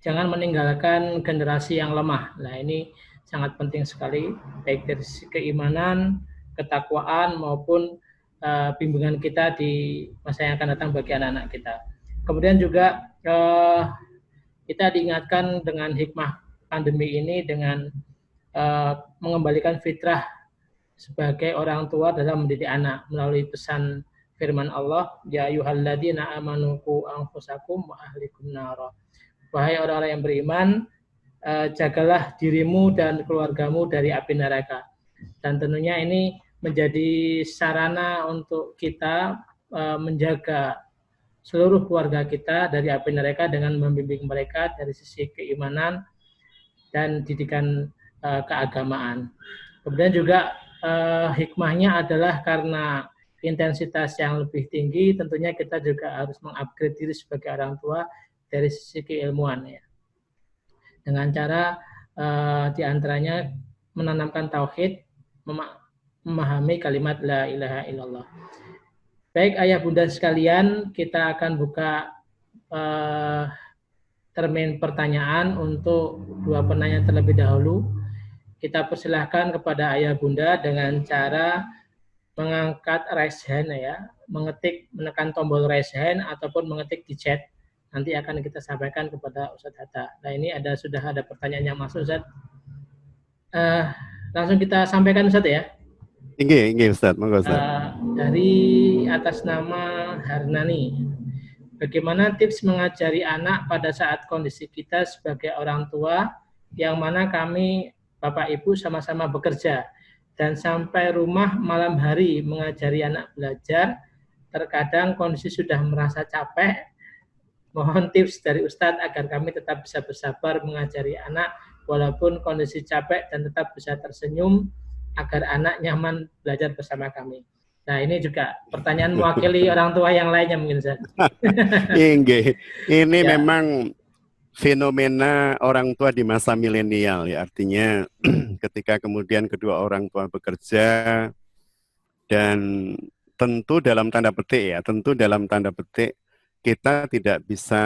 jangan meninggalkan generasi yang lemah. Nah, ini sangat penting sekali, baik dari sisi keimanan, ketakwaan, maupun bimbingan kita di masa yang akan datang bagi anak-anak kita. Kemudian juga kita diingatkan dengan hikmah pandemi ini dengan mengembalikan fitrah sebagai orang tua dalam mendidik anak melalui pesan firman Allah, ya ayyuhalladzina amanu qu anfusakum wa ahlikum nara. Wahai orang-orang yang beriman, jagalah dirimu dan keluargamu dari api neraka. Dan tentunya ini menjadi sarana untuk kita menjaga seluruh keluarga kita dari api neraka dengan membimbing mereka dari sisi keimanan dan didikan keagamaan. Kemudian juga hikmahnya adalah karena intensitas yang lebih tinggi, tentunya kita juga harus mengupgrade diri sebagai orang tua dari sisi keilmuan ya. Dengan cara diantaranya menanamkan tauhid, memahami kalimat la ilaha illallah. Baik ayah bunda sekalian, kita akan buka termin pertanyaan untuk dua penanya terlebih dahulu. Kita persilahkan kepada ayah bunda dengan cara mengangkat raise hand ya, menekan tombol raise hand ataupun mengetik di chat. Nanti akan kita sampaikan kepada Ustadz Hatta. Nah ini sudah ada pertanyaan yang masuk Ustadz. Langsung kita sampaikan Ustadz ya. Inggih Ustadz, monggo Ustadz. Dari atas nama Harnani. Bagaimana tips mengajari anak pada saat kondisi kita sebagai orang tua yang mana kami Bapak Ibu sama-sama bekerja dan sampai rumah malam hari mengajari anak belajar, terkadang kondisi sudah merasa capek. Mohon tips dari Ustadz agar kami tetap bisa bersabar mengajari anak walaupun kondisi capek dan tetap bisa tersenyum agar anak nyaman belajar bersama kami. Nah ini juga pertanyaan mewakili orang tua yang lainnya mungkin Ustadz. Ini ya. Memang fenomena orang tua di masa milenial ya, artinya ketika kemudian kedua orang tua bekerja dan tentu dalam tanda petik kita tidak bisa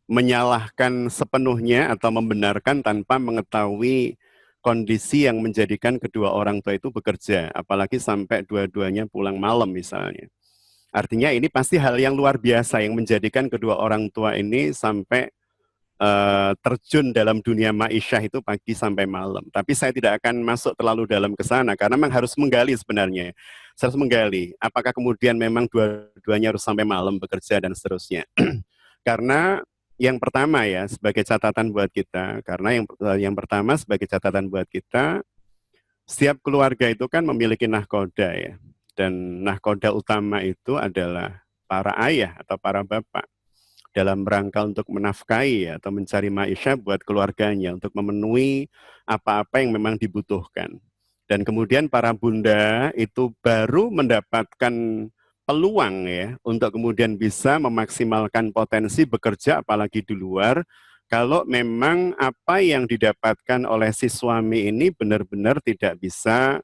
menyalahkan sepenuhnya atau membenarkan tanpa mengetahui kondisi yang menjadikan kedua orang tua itu bekerja, apalagi sampai dua-duanya pulang malam misalnya. Artinya ini pasti hal yang luar biasa yang menjadikan kedua orang tua ini sampai terjun dalam dunia ma'isyah itu pagi sampai malam. Tapi saya tidak akan masuk terlalu dalam ke sana karena memang harus menggali sebenarnya. Saya harus menggali apakah kemudian memang dua-duanya harus sampai malam bekerja dan seterusnya. Karena yang pertama ya sebagai catatan buat kita, karena yang pertama sebagai catatan buat kita, setiap keluarga itu kan memiliki nahkoda ya. Dan nahkoda utama itu adalah para ayah atau para bapak dalam rangka untuk menafkahi atau mencari maisha buat keluarganya untuk memenuhi apa-apa yang memang dibutuhkan. Dan kemudian para bunda itu baru mendapatkan peluang ya untuk kemudian bisa memaksimalkan potensi bekerja apalagi di luar kalau memang apa yang didapatkan oleh si suami ini benar-benar tidak bisa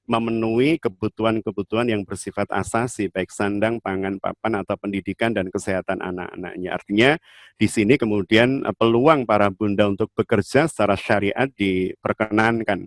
memenuhi kebutuhan-kebutuhan yang bersifat asasi, baik sandang, pangan, papan, atau pendidikan dan kesehatan anak-anaknya. Artinya di sini kemudian peluang para bunda untuk bekerja secara syariat diperkenankan.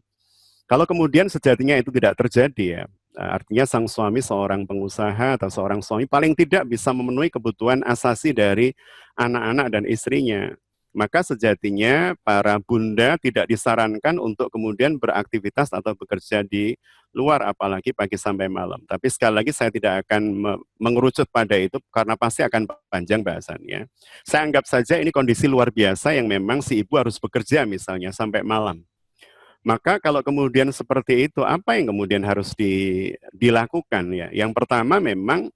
Kalau kemudian sejatinya itu tidak terjadi ya, artinya sang suami seorang pengusaha atau seorang suami paling tidak bisa memenuhi kebutuhan asasi dari anak-anak dan istrinya. Maka sejatinya para bunda tidak disarankan untuk kemudian beraktivitas atau bekerja di luar apalagi pagi sampai malam. Tapi sekali lagi saya tidak akan mengerucut pada itu karena pasti akan panjang bahasannya. Saya anggap saja ini kondisi luar biasa yang memang si ibu harus bekerja misalnya sampai malam. Maka kalau kemudian seperti itu, apa yang kemudian harus dilakukan ya? Yang pertama memang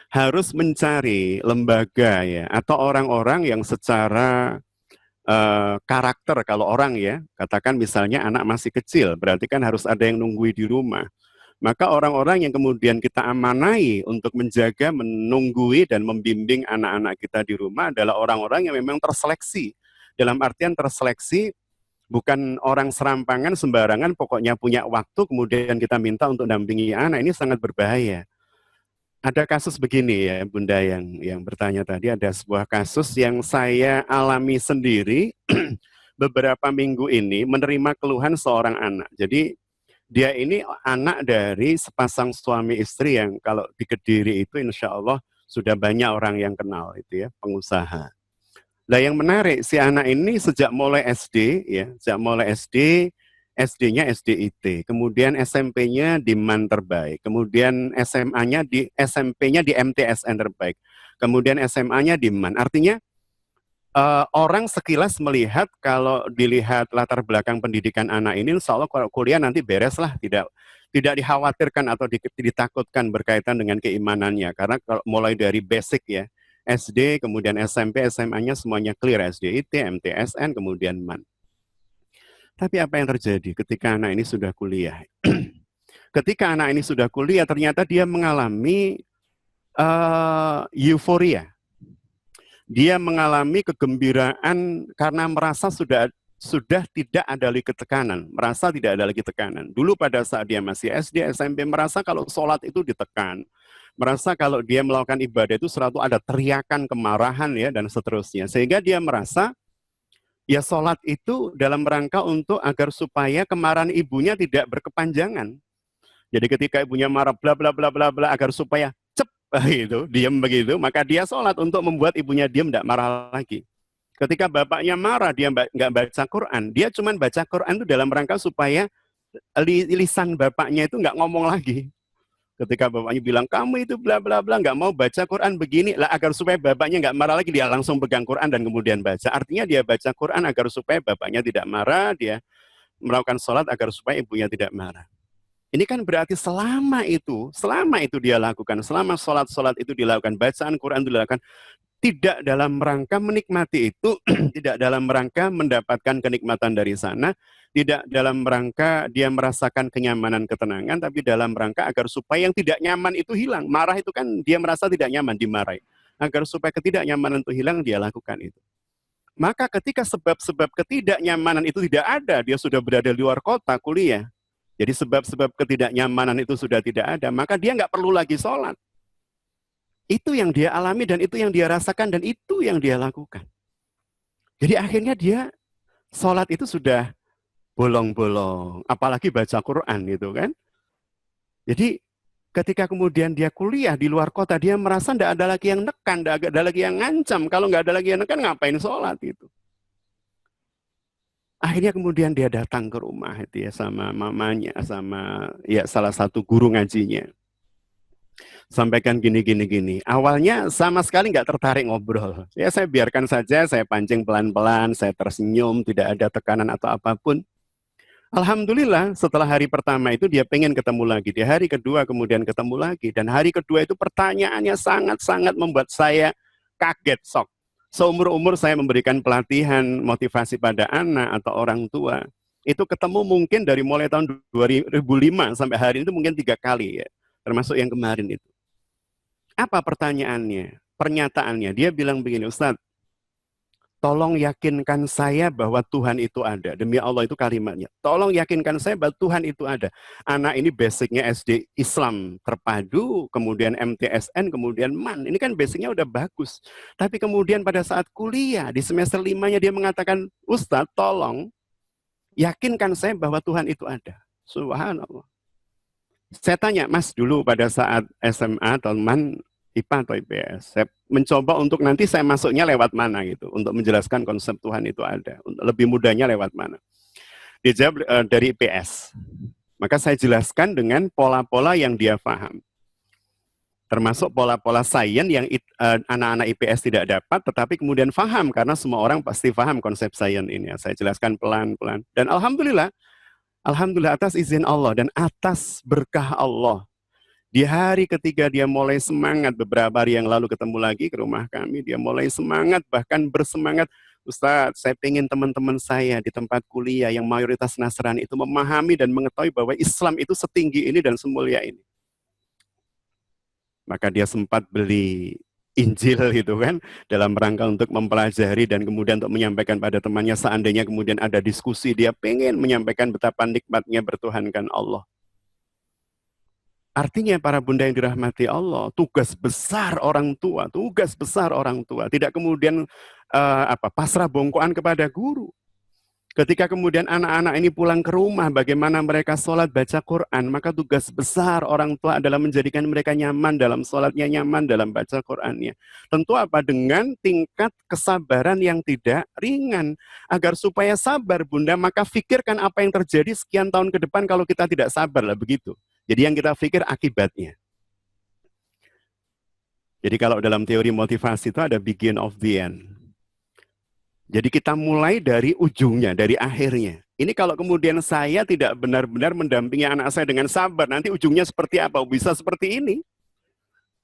harus mencari lembaga ya atau orang-orang yang secara karakter, kalau orang ya katakan misalnya anak masih kecil berarti kan harus ada yang nunggui di rumah, maka orang-orang yang kemudian kita amanai untuk menjaga, menunggui dan membimbing anak-anak kita di rumah adalah orang-orang yang memang terseleksi, dalam artian terseleksi bukan orang serampangan sembarangan pokoknya punya waktu kemudian kita minta untuk dampingi anak, ini sangat berbahaya. Ada kasus begini ya Bunda yang bertanya tadi, ada sebuah kasus yang saya alami sendiri beberapa minggu ini menerima keluhan seorang anak. Jadi dia ini anak dari sepasang suami istri yang kalau di Kediri itu insya Allah sudah banyak orang yang kenal itu ya, pengusaha. Nah, yang menarik, si anak ini sejak mulai SD, ya, sejak mulai SD, SD-nya SDIT, kemudian SMP-nya di MAN terbaik, kemudian SMA-nya di SMP-nya di MTSN terbaik, kemudian SMA-nya di MAN. Artinya orang sekilas melihat kalau dilihat latar belakang pendidikan anak ini, insya Allah kalau kuliah nanti beres lah, tidak dikhawatirkan atau ditakutkan berkaitan dengan keimanannya, karena kalau mulai dari basic ya, SD, kemudian SMP, SMA-nya semuanya clear, SDIT, MTSN, kemudian MAN. Tapi apa yang terjadi ketika anak ini sudah kuliah? Ketika anak ini sudah kuliah, ternyata dia mengalami euforia. Dia mengalami kegembiraan karena merasa sudah tidak ada lagi tekanan, merasa tidak ada lagi tekanan. Dulu pada saat dia masih SD, SMP, merasa kalau sholat itu ditekan, merasa kalau dia melakukan ibadah itu selalu ada teriakan, kemarahan ya dan seterusnya. Sehingga dia merasa ya sholat itu dalam rangka untuk agar supaya kemarahan ibunya tidak berkepanjangan. Jadi ketika ibunya marah bla bla bla bla bla agar supaya cep itu diam begitu, maka dia sholat untuk membuat ibunya diam, tidak marah lagi. Ketika bapaknya marah, dia nggak baca Quran, dia cuma baca Quran itu dalam rangka supaya lisan bapaknya itu nggak ngomong lagi. Ketika bapaknya bilang, kamu itu bla bla bla, nggak mau baca Quran begini, lah agar supaya bapaknya nggak marah lagi, dia langsung pegang Quran dan kemudian baca. Artinya dia baca Quran agar supaya bapaknya tidak marah, dia melakukan sholat agar supaya ibunya tidak marah. Ini kan berarti selama itu dia lakukan, selama sholat itu dilakukan, bacaan Quran dilakukan, tidak dalam rangka menikmati itu, tidak dalam rangka mendapatkan kenikmatan dari sana, tidak dalam rangka dia merasakan kenyamanan, ketenangan, tapi dalam rangka agar supaya yang tidak nyaman itu hilang. Marah itu kan dia merasa tidak nyaman, dimarahi. Agar supaya ketidaknyamanan itu hilang, dia lakukan itu. Maka ketika sebab-sebab ketidaknyamanan itu tidak ada, dia sudah berada di luar kota kuliah. Jadi sebab-sebab ketidaknyamanan itu sudah tidak ada, maka dia nggak perlu lagi sholat. Itu yang dia alami dan itu yang dia rasakan dan itu yang dia lakukan. Jadi akhirnya dia sholat itu sudah bolong-bolong, apalagi baca Quran itu kan. Jadi ketika kemudian dia kuliah di luar kota, dia merasa tidak ada lagi yang nekan, tidak ada lagi yang ngancam. Kalau nggak ada lagi yang nekan, ngapain sholat itu? Akhirnya kemudian dia datang ke rumah itu ya sama mamanya, sama ya salah satu guru ngajinya. Sampaikan gini. Awalnya sama sekali nggak tertarik ngobrol. Ya saya biarkan saja, saya pancing pelan-pelan, saya tersenyum, tidak ada tekanan atau apapun. Alhamdulillah setelah hari pertama itu dia pengen ketemu lagi. Di hari kedua kemudian ketemu lagi. Dan hari kedua itu pertanyaannya sangat-sangat membuat saya kaget, sok. Seumur-umur saya memberikan pelatihan motivasi pada anak atau orang tua. Itu ketemu mungkin dari mulai tahun 2005 sampai hari ini itu mungkin 3 kali ya. Termasuk yang kemarin itu. Apa pertanyaannya? Pernyataannya, dia bilang begini, Ustadz, tolong yakinkan saya bahwa Tuhan itu ada. Demi Allah itu kalimatnya. Tolong yakinkan saya bahwa Tuhan itu ada. Anak ini basicnya SD Islam terpadu, kemudian MTSN, kemudian MAN. Ini kan basicnya udah bagus. Tapi kemudian pada saat kuliah, di semester 5-nya dia mengatakan, Ustadz tolong yakinkan saya bahwa Tuhan itu ada. Subhanallah. Saya tanya, Mas dulu pada saat SMA atau MAN, IPA atau IPS, saya mencoba untuk nanti saya masuknya lewat mana gitu, untuk menjelaskan konsep Tuhan itu ada, untuk lebih mudahnya lewat mana. Dia jawab dari IPS. Maka saya jelaskan dengan pola-pola yang dia paham. Termasuk pola-pola sains yang anak-anak IPS tidak dapat, tetapi kemudian paham, karena semua orang pasti paham konsep sains ini. Saya jelaskan pelan-pelan. Dan Alhamdulillah atas izin Allah dan atas berkah Allah. Di hari ketiga dia mulai semangat, beberapa hari yang lalu ketemu lagi ke rumah kami, dia mulai semangat, bahkan bersemangat, Ustadz, saya ingin teman-teman saya di tempat kuliah yang mayoritas Nasrani itu memahami dan mengetahui bahwa Islam itu setinggi ini dan semulia ini. Maka dia sempat beli Injil itu kan, dalam rangka untuk mempelajari dan kemudian untuk menyampaikan pada temannya, seandainya kemudian ada diskusi, dia pengen menyampaikan betapa nikmatnya bertuhankan Allah. Artinya para bunda yang dirahmati Allah, tugas besar orang tua, tidak kemudian pasrah bongkoan kepada guru. Ketika kemudian anak-anak ini pulang ke rumah, bagaimana mereka sholat baca Quran, maka tugas besar orang tua adalah menjadikan mereka nyaman dalam sholatnya, nyaman dalam baca Qurannya. Tentu apa? Dengan tingkat kesabaran yang tidak ringan. Agar supaya sabar Bunda, maka pikirkan apa yang terjadi sekian tahun ke depan kalau kita tidak sabar lah begitu. Jadi yang kita pikir akibatnya. Jadi kalau dalam teori motivasi itu ada begin of the end. Jadi kita mulai dari ujungnya, dari akhirnya. Ini kalau kemudian saya tidak benar-benar mendampingi anak saya dengan sabar, nanti ujungnya seperti apa? Bisa seperti ini.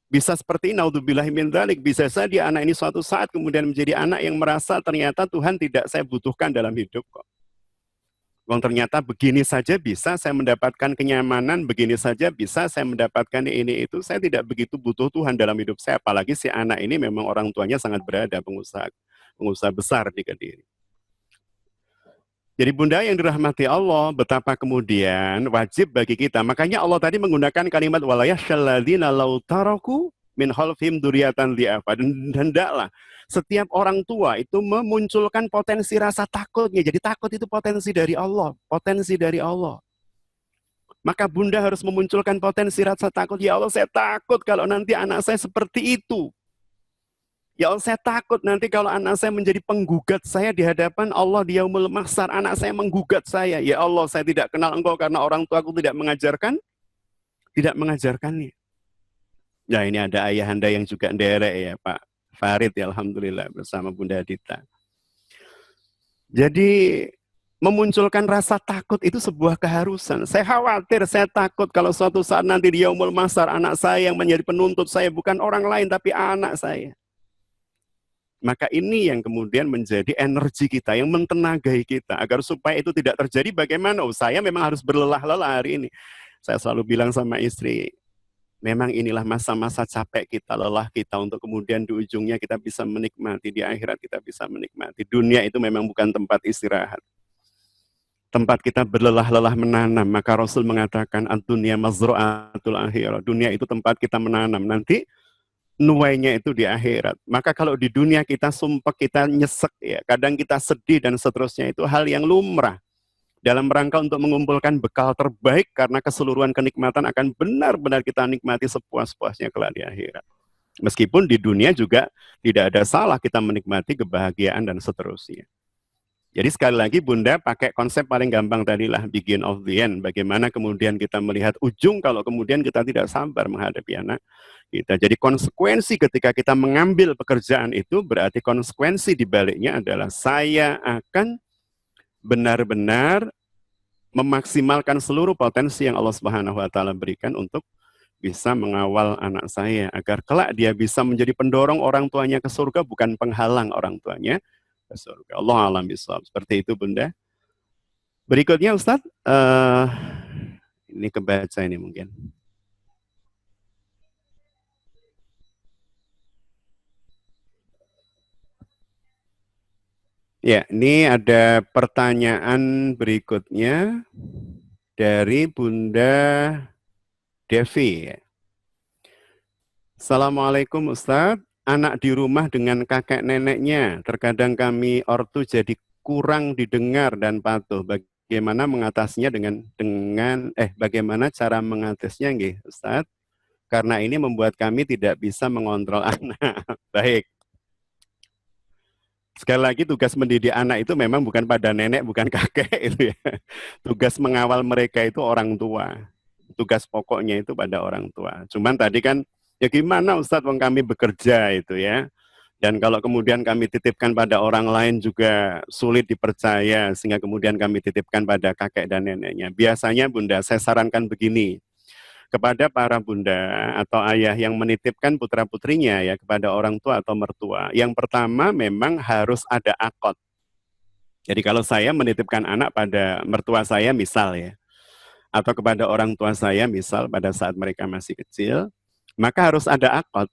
Bisa seperti naudzubillahi min dzalik. Bisa saja anak ini suatu saat kemudian menjadi anak yang merasa ternyata Tuhan tidak saya butuhkan dalam hidup kok. Wong ternyata begini saja bisa saya mendapatkan kenyamanan, begini saja bisa saya mendapatkan ini itu. Saya tidak begitu butuh Tuhan dalam hidup saya. Apalagi si anak ini memang orang tuanya sangat berada, pengusaha besar di Kediri. Jadi Bunda yang dirahmati Allah, betapa kemudian wajib bagi kita. Makanya Allah tadi menggunakan kalimat walayahsyalladzina law taraku min khalfihim dzurriyyatan dhi'afa. Dan hendaklah setiap orang tua itu memunculkan potensi rasa takutnya. Jadi takut itu potensi dari Allah, potensi dari Allah. Maka Bunda harus memunculkan potensi rasa takut. Ya Allah, saya takut kalau nanti anak saya seperti itu. Ya Allah, saya takut nanti kalau anak saya menjadi penggugat saya di hadapan Allah di Yaumul Mahsyar. Anak saya menggugat saya. Ya Allah, saya tidak kenal Engkau karena orang tuaku tidak mengajarkannya. Ya ini ada ayahanda yang juga nderek ya Pak Farid ya Alhamdulillah bersama Bunda Dita. Jadi memunculkan rasa takut itu sebuah keharusan. Saya khawatir, saya takut kalau suatu saat nanti di Yaumul Mahsyar anak saya yang menjadi penuntut saya bukan orang lain tapi anak saya. Maka ini yang kemudian menjadi energi kita, yang mentenagai kita. Agar supaya itu tidak terjadi bagaimana? Saya memang harus berlelah-lelah hari ini. Saya selalu bilang sama istri, memang inilah masa-masa capek kita, lelah kita, untuk kemudian di ujungnya kita bisa menikmati, di akhirat kita bisa menikmati. Dunia itu memang bukan tempat istirahat. Tempat kita berlelah-lelah menanam. Maka Rasul mengatakan, ad-dunya mazru'atul akhirah. Dunia itu tempat kita menanam. Nanti nuainya itu di akhirat. Maka kalau di dunia kita sumpek, kita nyesek ya, kadang kita sedih dan seterusnya, itu hal yang lumrah. Dalam rangka untuk mengumpulkan bekal terbaik karena keseluruhan kenikmatan akan benar-benar kita nikmati sepuas-puasnya kelak di akhirat. Meskipun di dunia juga tidak ada salah kita menikmati kebahagiaan dan seterusnya. Jadi sekali lagi Bunda pakai konsep paling gampang tadilah, begin of the end. Bagaimana kemudian kita melihat ujung kalau kemudian kita tidak sabar menghadapi anak kita. Jadi konsekuensi ketika kita mengambil pekerjaan itu berarti konsekuensi di baliknya adalah saya akan benar-benar memaksimalkan seluruh potensi yang Allah Subhanahu wa taala berikan untuk bisa mengawal anak saya agar kelak dia bisa menjadi pendorong orang tuanya ke surga, bukan penghalang orang tuanya ke surga. Allah alam bisawab. Seperti itu Bunda. Berikutnya Ustadz, ini kebaca ini mungkin. Ya, ini ada pertanyaan berikutnya dari Bunda Devi. Assalamualaikum Ustadz, anak di rumah dengan kakek neneknya, terkadang kami ortu jadi kurang didengar dan patuh. Bagaimana mengatasinya bagaimana cara mengatasinya nggih Ustadz? Karena ini membuat kami tidak bisa mengontrol anak. Baik. Sekali lagi tugas mendidik anak itu memang bukan pada nenek, bukan kakek itu ya. Tugas mengawal mereka itu orang tua. Tugas pokoknya itu pada orang tua. Cuman tadi kan ya gimana Ustadz, wong kami bekerja itu ya. Dan kalau kemudian kami titipkan pada orang lain juga sulit dipercaya, sehingga kemudian kami titipkan pada kakek dan neneknya. Biasanya Bunda, saya sarankan begini, kepada para bunda atau ayah yang menitipkan putra-putrinya ya kepada orang tua atau mertua. Yang pertama memang harus ada akad. Jadi kalau saya menitipkan anak pada mertua saya misal ya, atau kepada orang tua saya misal pada saat mereka masih kecil, maka harus ada akad.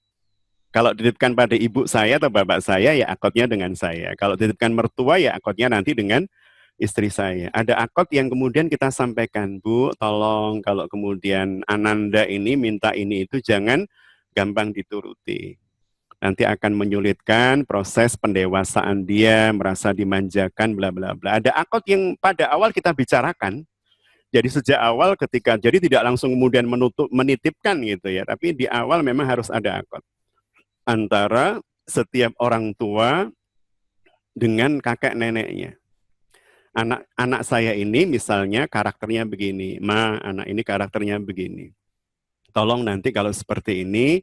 Kalau dititipkan pada ibu saya atau bapak saya ya akadnya dengan saya. Kalau dititipkan mertua ya akadnya nanti dengan istri saya. Ada akad yang kemudian kita sampaikan, Bu, tolong kalau kemudian Ananda ini minta ini itu jangan gampang dituruti. nanti akan menyulitkan proses pendewasaan dia, merasa dimanjakan, bla bla bla. Ada akad yang pada awal kita bicarakan. Jadi sejak awal jadi tidak langsung kemudian menitipkan gitu ya, tapi di awal memang harus ada akad antara setiap orang tua dengan kakek neneknya. Anak saya ini misalnya karakternya begini, anak ini karakternya begini. Tolong nanti kalau seperti ini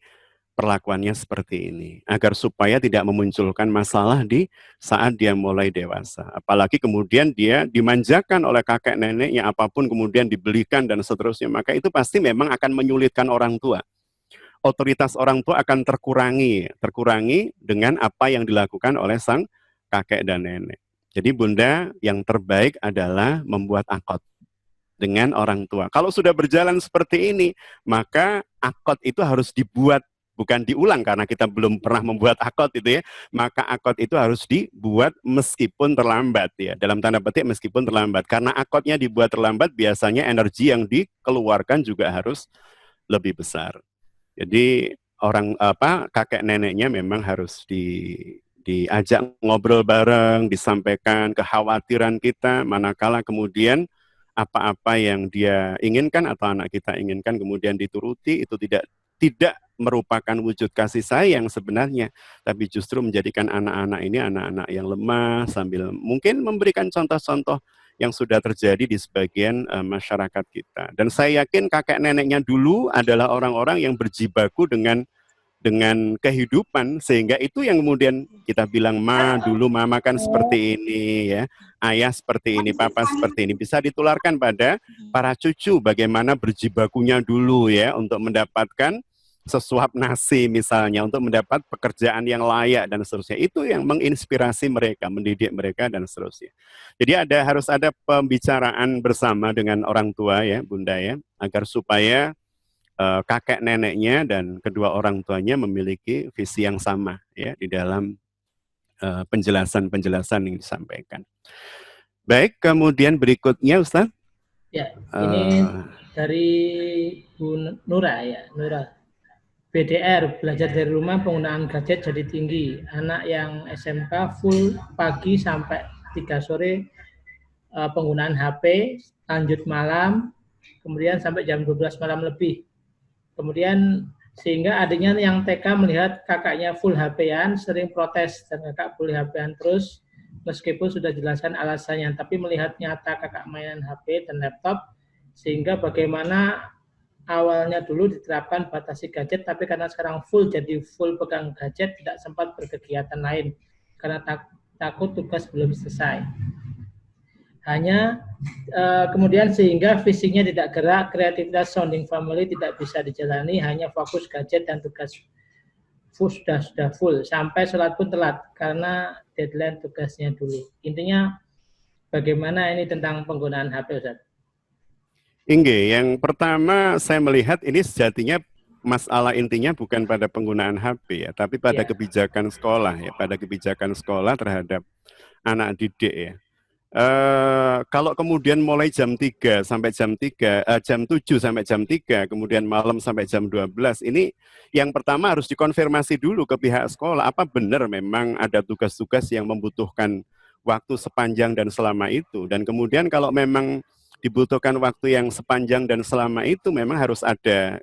perlakuannya seperti ini, agar supaya tidak memunculkan masalah di saat dia mulai dewasa. Apalagi kemudian dia dimanjakan oleh kakek neneknya, apapun kemudian dibelikan dan seterusnya, maka itu pasti memang akan menyulitkan orang tua. Otoritas orang tua akan terkurangi dengan apa yang dilakukan oleh sang kakek dan nenek. Jadi Bunda, yang terbaik adalah membuat akad dengan orang tua. Kalau sudah berjalan seperti ini, maka akad itu harus dibuat, bukan diulang karena kita belum pernah membuat akad itu ya. Maka akad itu harus dibuat meskipun terlambat ya. Dalam tanda petik meskipun terlambat. Karena akadnya dibuat terlambat, biasanya energi yang dikeluarkan juga harus lebih besar. Jadi kakek neneknya memang harus diajak ngobrol bareng, disampaikan kekhawatiran kita, manakala kemudian apa-apa yang dia inginkan atau anak kita inginkan kemudian dituruti, itu tidak merupakan wujud kasih sayang sebenarnya, tapi justru menjadikan anak-anak ini anak-anak yang lemah, sambil mungkin memberikan contoh-contoh yang sudah terjadi di sebagian masyarakat kita. Dan saya yakin kakek neneknya dulu adalah orang-orang yang berjibaku dengan kehidupan, sehingga itu yang kemudian kita bilang, dulu mama kan seperti ini ya, ayah seperti ini, papa seperti ini, bisa ditularkan pada para cucu bagaimana berjibakunya dulu ya untuk mendapatkan sesuap nasi misalnya, untuk mendapat pekerjaan yang layak dan seterusnya. Itu yang menginspirasi mereka, mendidik mereka dan seterusnya. Jadi harus ada pembicaraan bersama dengan orang tua ya Bunda ya, agar supaya kakek neneknya dan kedua orang tuanya memiliki visi yang sama ya di dalam penjelasan-penjelasan yang disampaikan. Baik, kemudian berikutnya Ustaz. Ya, ini dari Bu Nura ya, Nura. BDR, belajar dari rumah penggunaan gadget jadi tinggi. Anak yang SMK full pagi sampai 3 sore penggunaan HP, lanjut malam, kemudian sampai jam 12 malam lebih. Kemudian sehingga adiknya yang TK melihat kakaknya full HP-an, sering protes dan kakak boleh HP-an terus, meskipun sudah jelaskan alasannya, tapi melihat nyata kakak mainan HP dan laptop, sehingga bagaimana awalnya dulu diterapkan batasi gadget, tapi karena sekarang jadi full pegang gadget, tidak sempat berkegiatan lain, karena takut tugas belum selesai. Hanya kemudian sehingga fisiknya tidak gerak, kreativitas sounding family tidak bisa dijalani, hanya fokus gadget dan tugas sudah full, sampai sholat pun telat karena deadline tugasnya dulu. Intinya bagaimana ini tentang penggunaan HP, Ustaz? Inge, yang pertama saya melihat ini sejatinya masalah intinya bukan pada penggunaan HP ya, tapi pada kebijakan sekolah ya, pada kebijakan sekolah terhadap anak didik ya. Kalau kemudian mulai jam 3 sampai jam 7 sampai jam 3, kemudian malam sampai jam 12, ini yang pertama harus dikonfirmasi dulu ke pihak sekolah, apa benar memang ada tugas-tugas yang membutuhkan waktu sepanjang dan selama itu, dan kemudian kalau memang dibutuhkan waktu yang sepanjang dan selama itu, memang harus ada.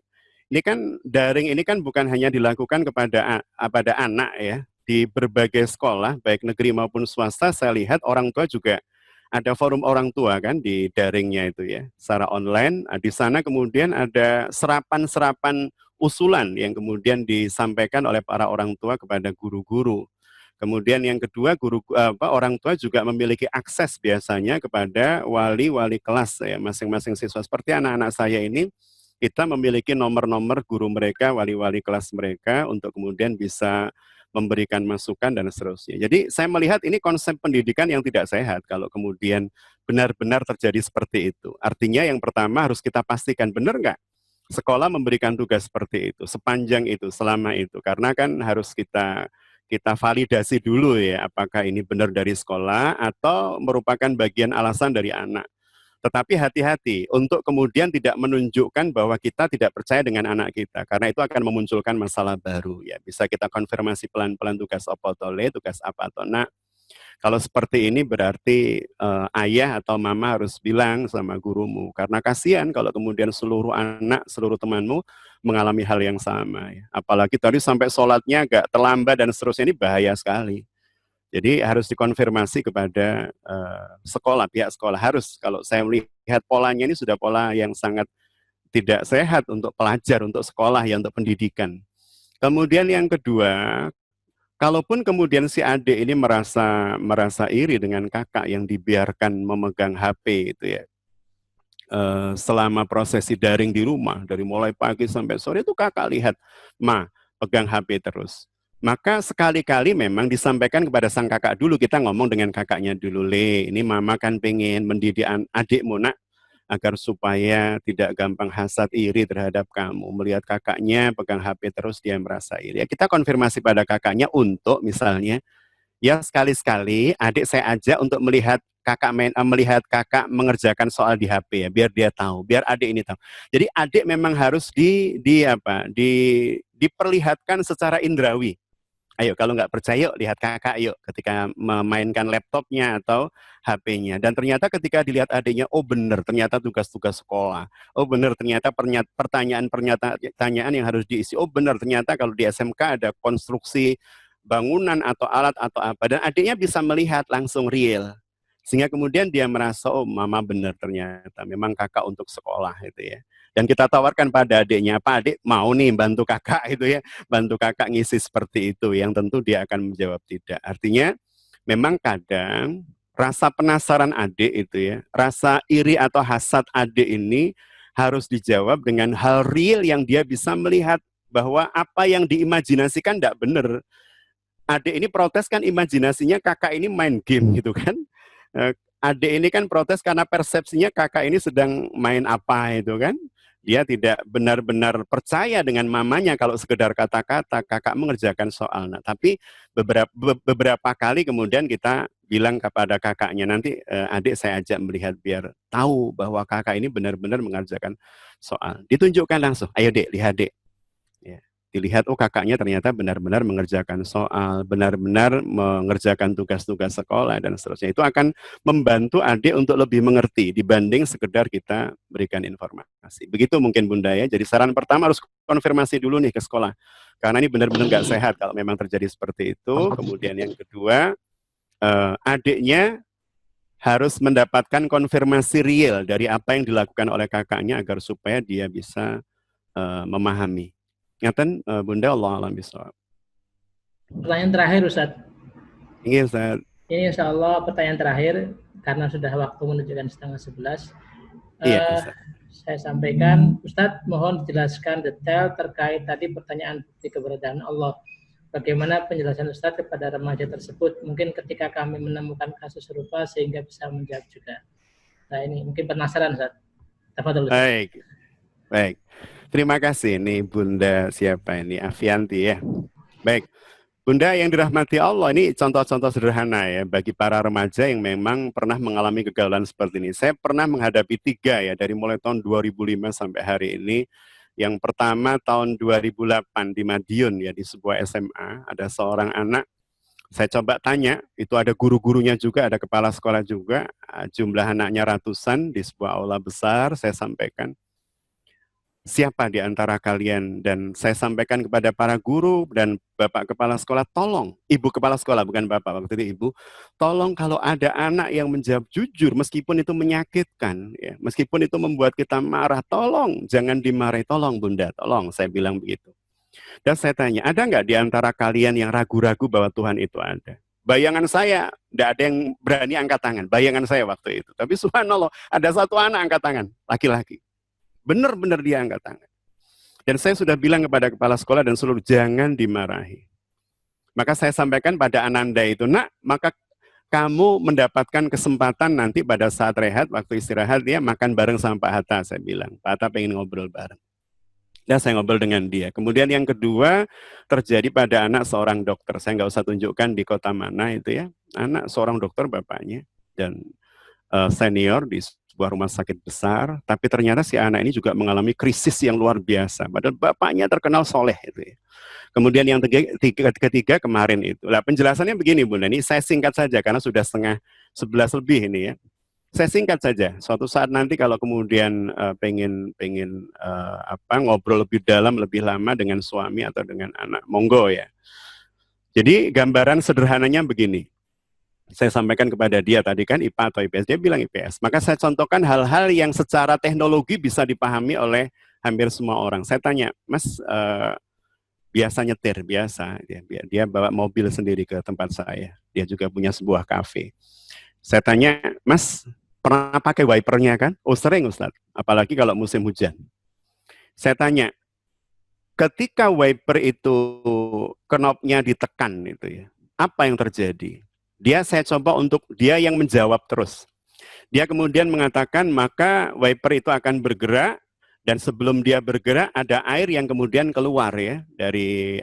Ini kan daring, ini kan bukan hanya dilakukan pada anak ya, di berbagai sekolah, baik negeri maupun swasta, saya lihat orang tua juga ada forum orang tua kan di daringnya itu ya, secara online. Di sana kemudian ada serapan-serapan usulan yang kemudian disampaikan oleh para orang tua kepada guru-guru. Kemudian yang kedua, orang tua juga memiliki akses biasanya kepada wali-wali kelas ya, masing-masing siswa. Seperti anak-anak saya ini, kita memiliki nomor-nomor guru mereka, wali-wali kelas mereka, untuk kemudian bisa memberikan masukan dan seterusnya. Jadi saya melihat ini konsep pendidikan yang tidak sehat kalau kemudian benar-benar terjadi seperti itu. Artinya yang pertama harus kita pastikan benar nggak sekolah memberikan tugas seperti itu, sepanjang itu, selama itu. Karena kan harus kita validasi dulu ya, apakah ini benar dari sekolah atau merupakan bagian alasan dari anak. Tetapi hati-hati untuk kemudian tidak menunjukkan bahwa kita tidak percaya dengan anak kita, karena itu akan memunculkan masalah baru ya. Bisa kita konfirmasi pelan-pelan tugas apa tole, tugas apa atau nak. Kalau seperti ini berarti ayah atau mama harus bilang sama gurumu, karena kasihan kalau kemudian seluruh anak, seluruh temanmu mengalami hal yang sama ya. Apalagi tadi sampai sholatnya agak terlambat dan seterusnya, ini bahaya sekali. Jadi harus dikonfirmasi kepada sekolah, pihak sekolah harus. Kalau saya melihat polanya ini sudah pola yang sangat tidak sehat untuk pelajar, untuk sekolah, ya untuk pendidikan. Kemudian yang kedua, kalaupun kemudian si adik ini merasa iri dengan kakak yang dibiarkan memegang HP itu ya, selama prosesi daring di rumah, dari mulai pagi sampai sore itu kakak lihat, ma, pegang HP terus. Maka sekali-kali memang disampaikan kepada sang kakak dulu, kita ngomong dengan kakaknya dulu, Le, ini mama kan pengen mendidik adikmu nak, agar supaya tidak gampang hasad iri terhadap kamu. Melihat kakaknya pegang HP terus dia merasa iri. Ya, kita konfirmasi pada kakaknya untuk misalnya, ya sekali-sekali adik saya ajak untuk melihat melihat kakak mengerjakan soal di HP ya, biar dia tahu, biar adik ini tahu. Jadi adik memang harus diperlihatkan secara indrawi. Ayo kalau nggak percaya yuk lihat kakak yuk ketika memainkan laptopnya atau HP-nya. Dan ternyata ketika dilihat adiknya, oh benar ternyata tugas-tugas sekolah. Oh benar ternyata pertanyaan yang harus diisi. Oh benar ternyata kalau di SMK ada konstruksi bangunan atau alat atau apa. Dan adiknya bisa melihat langsung real. Sehingga kemudian dia merasa, oh mama benar ternyata memang kakak untuk sekolah itu ya. Dan kita tawarkan pada adiknya, apa adik mau nih bantu kakak itu ya, bantu kakak ngisi seperti itu, yang tentu dia akan menjawab tidak. Artinya memang kadang rasa penasaran adik itu ya, rasa iri atau hasad adik ini harus dijawab dengan hal real yang dia bisa melihat bahwa apa yang diimajinasikan tidak benar. Adik ini protes kan imajinasinya kakak ini main game gitu kan. Adik ini kan protes karena persepsinya kakak ini sedang main apa itu kan. Dia tidak benar-benar percaya dengan mamanya kalau sekedar kata-kata kakak mengerjakan soal. Nah, tapi beberapa kali kemudian kita bilang kepada kakaknya, nanti adik saya ajak melihat biar tahu bahwa kakak ini benar-benar mengerjakan soal. Ditunjukkan langsung, ayo dek, lihat dek. Ya. Dilihat, oh kakaknya ternyata benar-benar mengerjakan soal, benar-benar mengerjakan tugas-tugas sekolah, dan seterusnya. Itu akan membantu adik untuk lebih mengerti dibanding sekedar kita berikan informasi. Begitu mungkin Bunda ya. Jadi saran pertama harus konfirmasi dulu nih ke sekolah. Karena ini benar-benar nggak sehat kalau memang terjadi seperti itu. Kemudian yang kedua, adiknya harus mendapatkan konfirmasi real dari apa yang dilakukan oleh kakaknya agar supaya dia bisa memahami. Ngaten Bunda, Allah alam bisawab. Pertanyaan terakhir Ustaz. Iya Ustaz. Ini insya Allah pertanyaan terakhir karena sudah waktu menunjukkan 10:30. Iya Ustaz. Saya sampaikan, Ustaz mohon dijelaskan detail terkait tadi pertanyaan bukti keberadaan Allah. Bagaimana penjelasan Ustaz kepada remaja tersebut? Mungkin ketika kami menemukan kasus serupa sehingga bisa menjawab juga. Nah ini mungkin penasaran Ustaz. Tafadhol Ustaz. Baik. Terima kasih nih Bunda siapa ini? Afianti ya. Baik. Bunda yang dirahmati Allah, ini contoh-contoh sederhana ya bagi para remaja yang memang pernah mengalami kegagalan seperti ini. Saya pernah menghadapi 3 ya dari mulai tahun 2005 sampai hari ini. Yang pertama tahun 2008 di Madiun ya, di sebuah SMA, ada seorang anak, saya coba tanya, itu ada guru-gurunya juga, ada kepala sekolah juga, jumlah anaknya ratusan di sebuah aula besar. Saya sampaikan, siapa di antara kalian, dan saya sampaikan kepada para guru dan bapak kepala sekolah, tolong, ibu kepala sekolah bukan bapak, waktu itu ibu, tolong kalau ada anak yang menjawab jujur meskipun itu menyakitkan ya, meskipun itu membuat kita marah, tolong jangan dimarahi, tolong Bunda, tolong, saya bilang begitu. Dan saya tanya, ada nggak di antara kalian yang ragu-ragu bahwa Tuhan itu ada? Bayangan saya, tidak ada yang berani angkat tangan, bayangan saya waktu itu. Tapi subhanallah, ada satu anak angkat tangan, laki-laki. Benar-benar dia angkat tangan. Dan saya sudah bilang kepada kepala sekolah dan seluruh, jangan dimarahi. Maka saya sampaikan pada Ananda itu, nak, maka kamu mendapatkan kesempatan nanti pada saat rehat, waktu istirahat, dia makan bareng sama Pak Hatta, saya bilang. Pak Hatta pengen ngobrol bareng. Dan saya ngobrol dengan dia. Kemudian yang kedua, terjadi pada anak seorang dokter. Saya nggak usah tunjukkan di kota mana itu ya. Anak seorang dokter bapaknya. Dan senior di sebuah rumah sakit besar, tapi ternyata si anak ini juga mengalami krisis yang luar biasa. Padahal bapaknya terkenal soleh itu ya. Kemudian yang ketiga kemarin itu. Lah penjelasannya begini Bunda, ini saya singkat saja karena sudah setengah 11 lebih ini ya. Saya singkat saja. Suatu saat nanti kalau kemudian pengen ngobrol lebih dalam, lebih lama dengan suami atau dengan anak, monggo ya. Jadi gambaran sederhananya begini. Saya sampaikan kepada dia tadi kan IPA atau IPS, dia bilang IPS. Maka saya contohkan hal-hal yang secara teknologi bisa dipahami oleh hampir semua orang. Saya tanya, Mas, biasa nyetir, biasa. Dia bawa mobil sendiri ke tempat saya. Dia juga punya sebuah kafe. Saya tanya, Mas, pernah pakai wipernya kan? Oh sering Ustadz, apalagi kalau musim hujan. Saya tanya, ketika wiper itu knopnya ditekan itu ya, apa yang terjadi? Saya coba untuk dia yang menjawab terus. Dia kemudian mengatakan, maka wiper itu akan bergerak, dan sebelum dia bergerak ada air yang kemudian keluar ya dari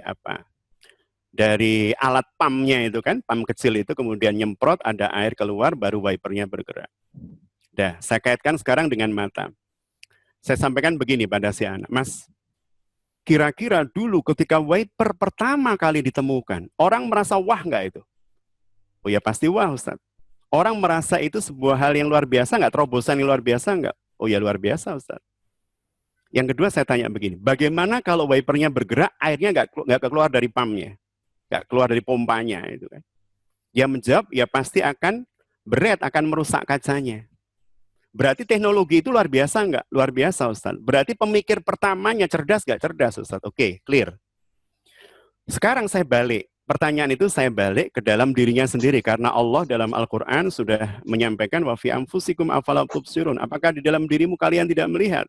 dari alat pumpnya itu kan, pump kecil itu kemudian nyemprot, ada air keluar, baru wipernya bergerak. Dah, saya kaitkan sekarang dengan mata. Saya sampaikan begini pada si anak, Mas, kira-kira dulu ketika wiper pertama kali ditemukan, orang merasa wah nggak itu? Oh ya pasti wah Ustaz. Orang merasa itu sebuah hal yang luar biasa nggak? Terobosan yang luar biasa nggak? Oh ya luar biasa Ustaz. Yang kedua saya tanya begini, bagaimana kalau wipernya bergerak, airnya nggak keluar dari pumpnya, nggak keluar dari pompanya itu kan? Dia menjawab, ya pasti akan berat, akan merusak kacanya. Berarti teknologi itu luar biasa nggak? Luar biasa Ustaz. Berarti pemikir pertamanya cerdas nggak? Cerdas Ustaz. Oke, clear. Sekarang saya balik. Pertanyaan itu saya balik ke dalam dirinya sendiri, karena Allah dalam Al-Quran sudah menyampaikan wa fi anfusikum afala tubsirun. Apakah di dalam dirimu kalian tidak melihat?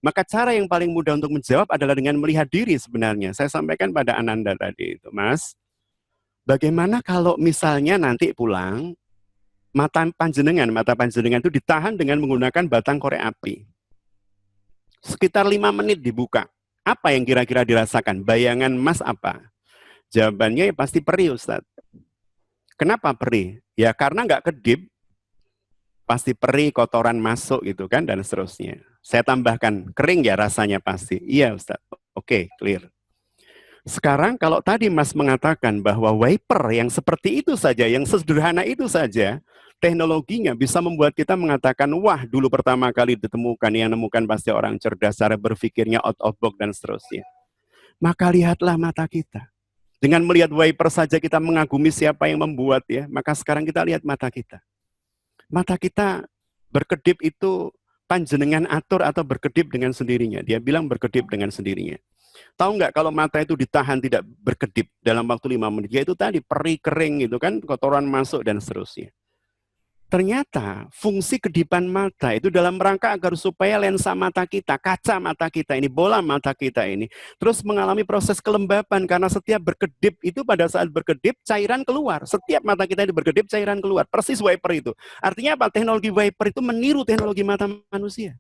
Maka cara yang paling mudah untuk menjawab adalah dengan melihat diri sebenarnya. Saya sampaikan pada Ananda tadi itu, Mas, bagaimana kalau misalnya nanti pulang, mata panjenengan itu ditahan dengan menggunakan batang korek api. Sekitar 5 menit dibuka. Apa yang kira-kira dirasakan? Bayangan Mas apa? Jawabannya ya pasti perih Ustaz. Kenapa perih? Ya karena nggak kedip, pasti perih, kotoran masuk gitu kan, dan seterusnya. Saya tambahkan, kering ya rasanya pasti. Iya Ustaz. Oke, clear. Sekarang kalau tadi Mas mengatakan bahwa wiper yang seperti itu saja, yang sederhana itu saja, teknologinya bisa membuat kita mengatakan, wah dulu pertama kali ditemukan, yang nemukan pasti orang cerdas, cara berpikirnya out of box dan seterusnya. Maka lihatlah mata kita. Dengan melihat wiper saja kita mengagumi siapa yang membuat ya, maka sekarang kita lihat mata kita. Mata kita berkedip itu panjenengan atur atau berkedip dengan sendirinya. Dia bilang berkedip dengan sendirinya. Tahu nggak kalau mata itu ditahan tidak berkedip dalam waktu 5 menit, ya itu tadi perih kering gitu kan, kotoran masuk dan seterusnya. Ternyata fungsi kedipan mata itu dalam rangka agar supaya lensa mata kita, kaca mata kita ini, bola mata kita ini terus mengalami proses kelembapan, karena setiap berkedip itu pada saat berkedip cairan keluar. Setiap mata kita ini berkedip cairan keluar. Persis wiper itu. Artinya apa? Teknologi wiper itu meniru teknologi mata manusia.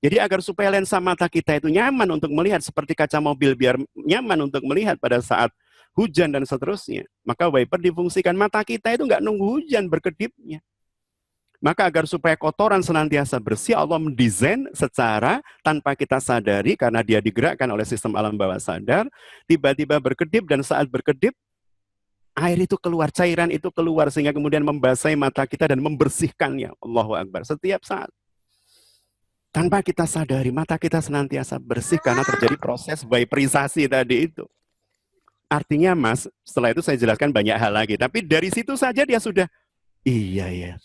Jadi agar supaya lensa mata kita itu nyaman untuk melihat seperti kaca mobil, biar nyaman untuk melihat pada saat hujan dan seterusnya, maka wiper difungsikan. Mata kita itu nggak nunggu hujan berkedipnya. Maka agar supaya kotoran senantiasa bersih, Allah mendesain secara tanpa kita sadari, karena dia digerakkan oleh sistem alam bawah sadar, tiba-tiba berkedip, dan saat berkedip, air itu keluar, cairan itu keluar, sehingga kemudian membasahi mata kita dan membersihkannya. Allahu Akbar. Setiap saat. Tanpa kita sadari, mata kita senantiasa bersih karena terjadi proses wiperisasi tadi itu. Artinya Mas, setelah itu saya jelaskan banyak hal lagi. Tapi dari situ saja dia sudah, iya ya.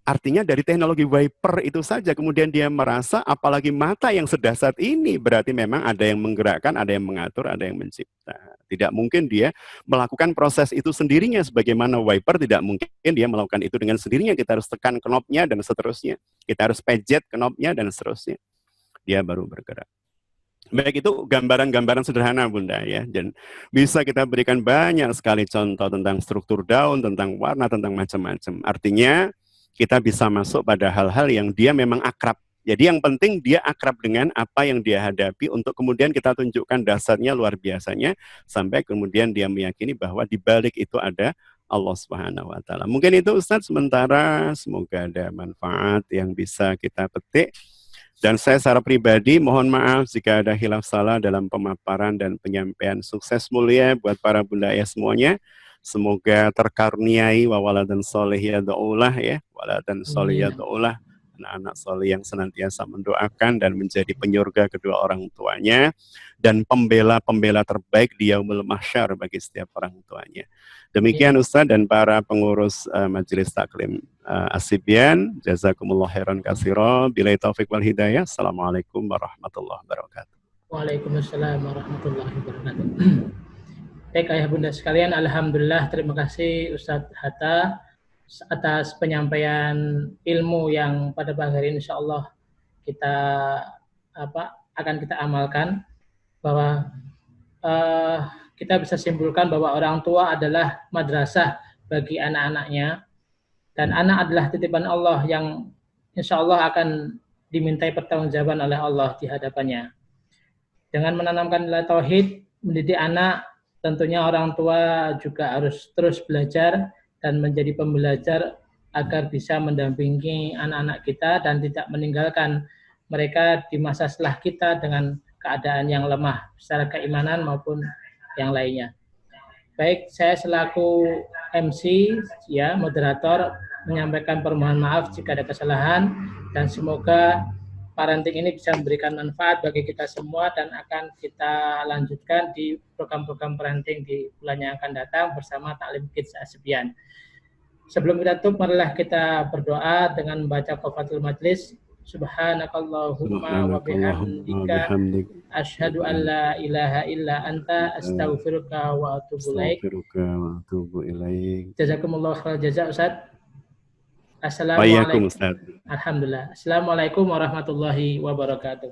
Artinya dari teknologi wiper itu saja, kemudian dia merasa apalagi mata yang sedahsyat ini, berarti memang ada yang menggerakkan, ada yang mengatur, ada yang mencipta. Tidak mungkin dia melakukan proses itu sendirinya, sebagaimana wiper tidak mungkin dia melakukan itu dengan sendirinya. Kita harus tekan knopnya dan seterusnya. Kita harus pencet knopnya dan seterusnya. Dia baru bergerak. Baik, itu gambaran-gambaran sederhana Bunda ya, dan bisa kita berikan banyak sekali contoh tentang struktur daun, tentang warna, tentang macam-macam. Artinya kita bisa masuk pada hal-hal yang dia memang akrab. Jadi yang penting dia akrab dengan apa yang dia hadapi, untuk kemudian kita tunjukkan dasarnya luar biasanya, sampai kemudian dia meyakini bahwa di balik itu ada Allah Subhanahu wa taala. Mungkin itu Ustadz sementara, semoga ada manfaat yang bisa kita petik. Dan saya secara pribadi mohon maaf jika ada hilaf salah dalam pemaparan dan penyampaian. Sukses mulia buat para bunda ayah semuanya. Semoga terkaruniai wawaladan soleh yada'ulah ya, waladan soleh yada'ulah, anak-anak soleh yang senantiasa mendoakan dan menjadi penyurga kedua orang tuanya dan pembela-pembela terbaik di yaumul mahsyar bagi setiap orang tuanya. Demikian Ustaz dan para pengurus Majelis Taklim Asibian, jazakumullah khairan katsira, billahi taufik wal hidayah. Assalamualaikum warahmatullahi wabarakatuh. Waalaikumsalam warahmatullahi wabarakatuh. Baik ayah bunda sekalian, alhamdulillah, terima kasih Ustadz Hatta atas penyampaian ilmu yang pada pagi hari ini insya Allah kita akan kita amalkan, bahwa kita bisa simpulkan bahwa orang tua adalah madrasah bagi anak-anaknya, dan anak adalah titipan Allah yang insya Allah akan dimintai pertanggungjawaban oleh Allah di hadapannya. Dengan menanamkan nilai tauhid, mendidik anak, tentunya orang tua juga harus terus belajar dan menjadi pembelajar agar bisa mendampingi anak-anak kita dan tidak meninggalkan mereka di masa setelah kita dengan keadaan yang lemah secara keimanan maupun yang lainnya. Baik, saya selaku MC, ya, moderator, menyampaikan permohonan maaf jika ada kesalahan, dan semoga parenting ini bisa memberikan manfaat bagi kita semua dan akan kita lanjutkan di program-program parenting di bulan yang akan datang bersama Taklim Kids Asibian. Sebelum kita tutup, marilah kita berdoa dengan membaca Qafaatul Majlis. Subhanakallahumma wa bihamdika asyhadu an la ilaha illa anta astaghfiruka wa atubu ilaik. Jazakumullah khairal jazaa Ustaz. Assalamualaikum. Alhamdulillah. Assalamualaikum warahmatullahi wabarakatuh.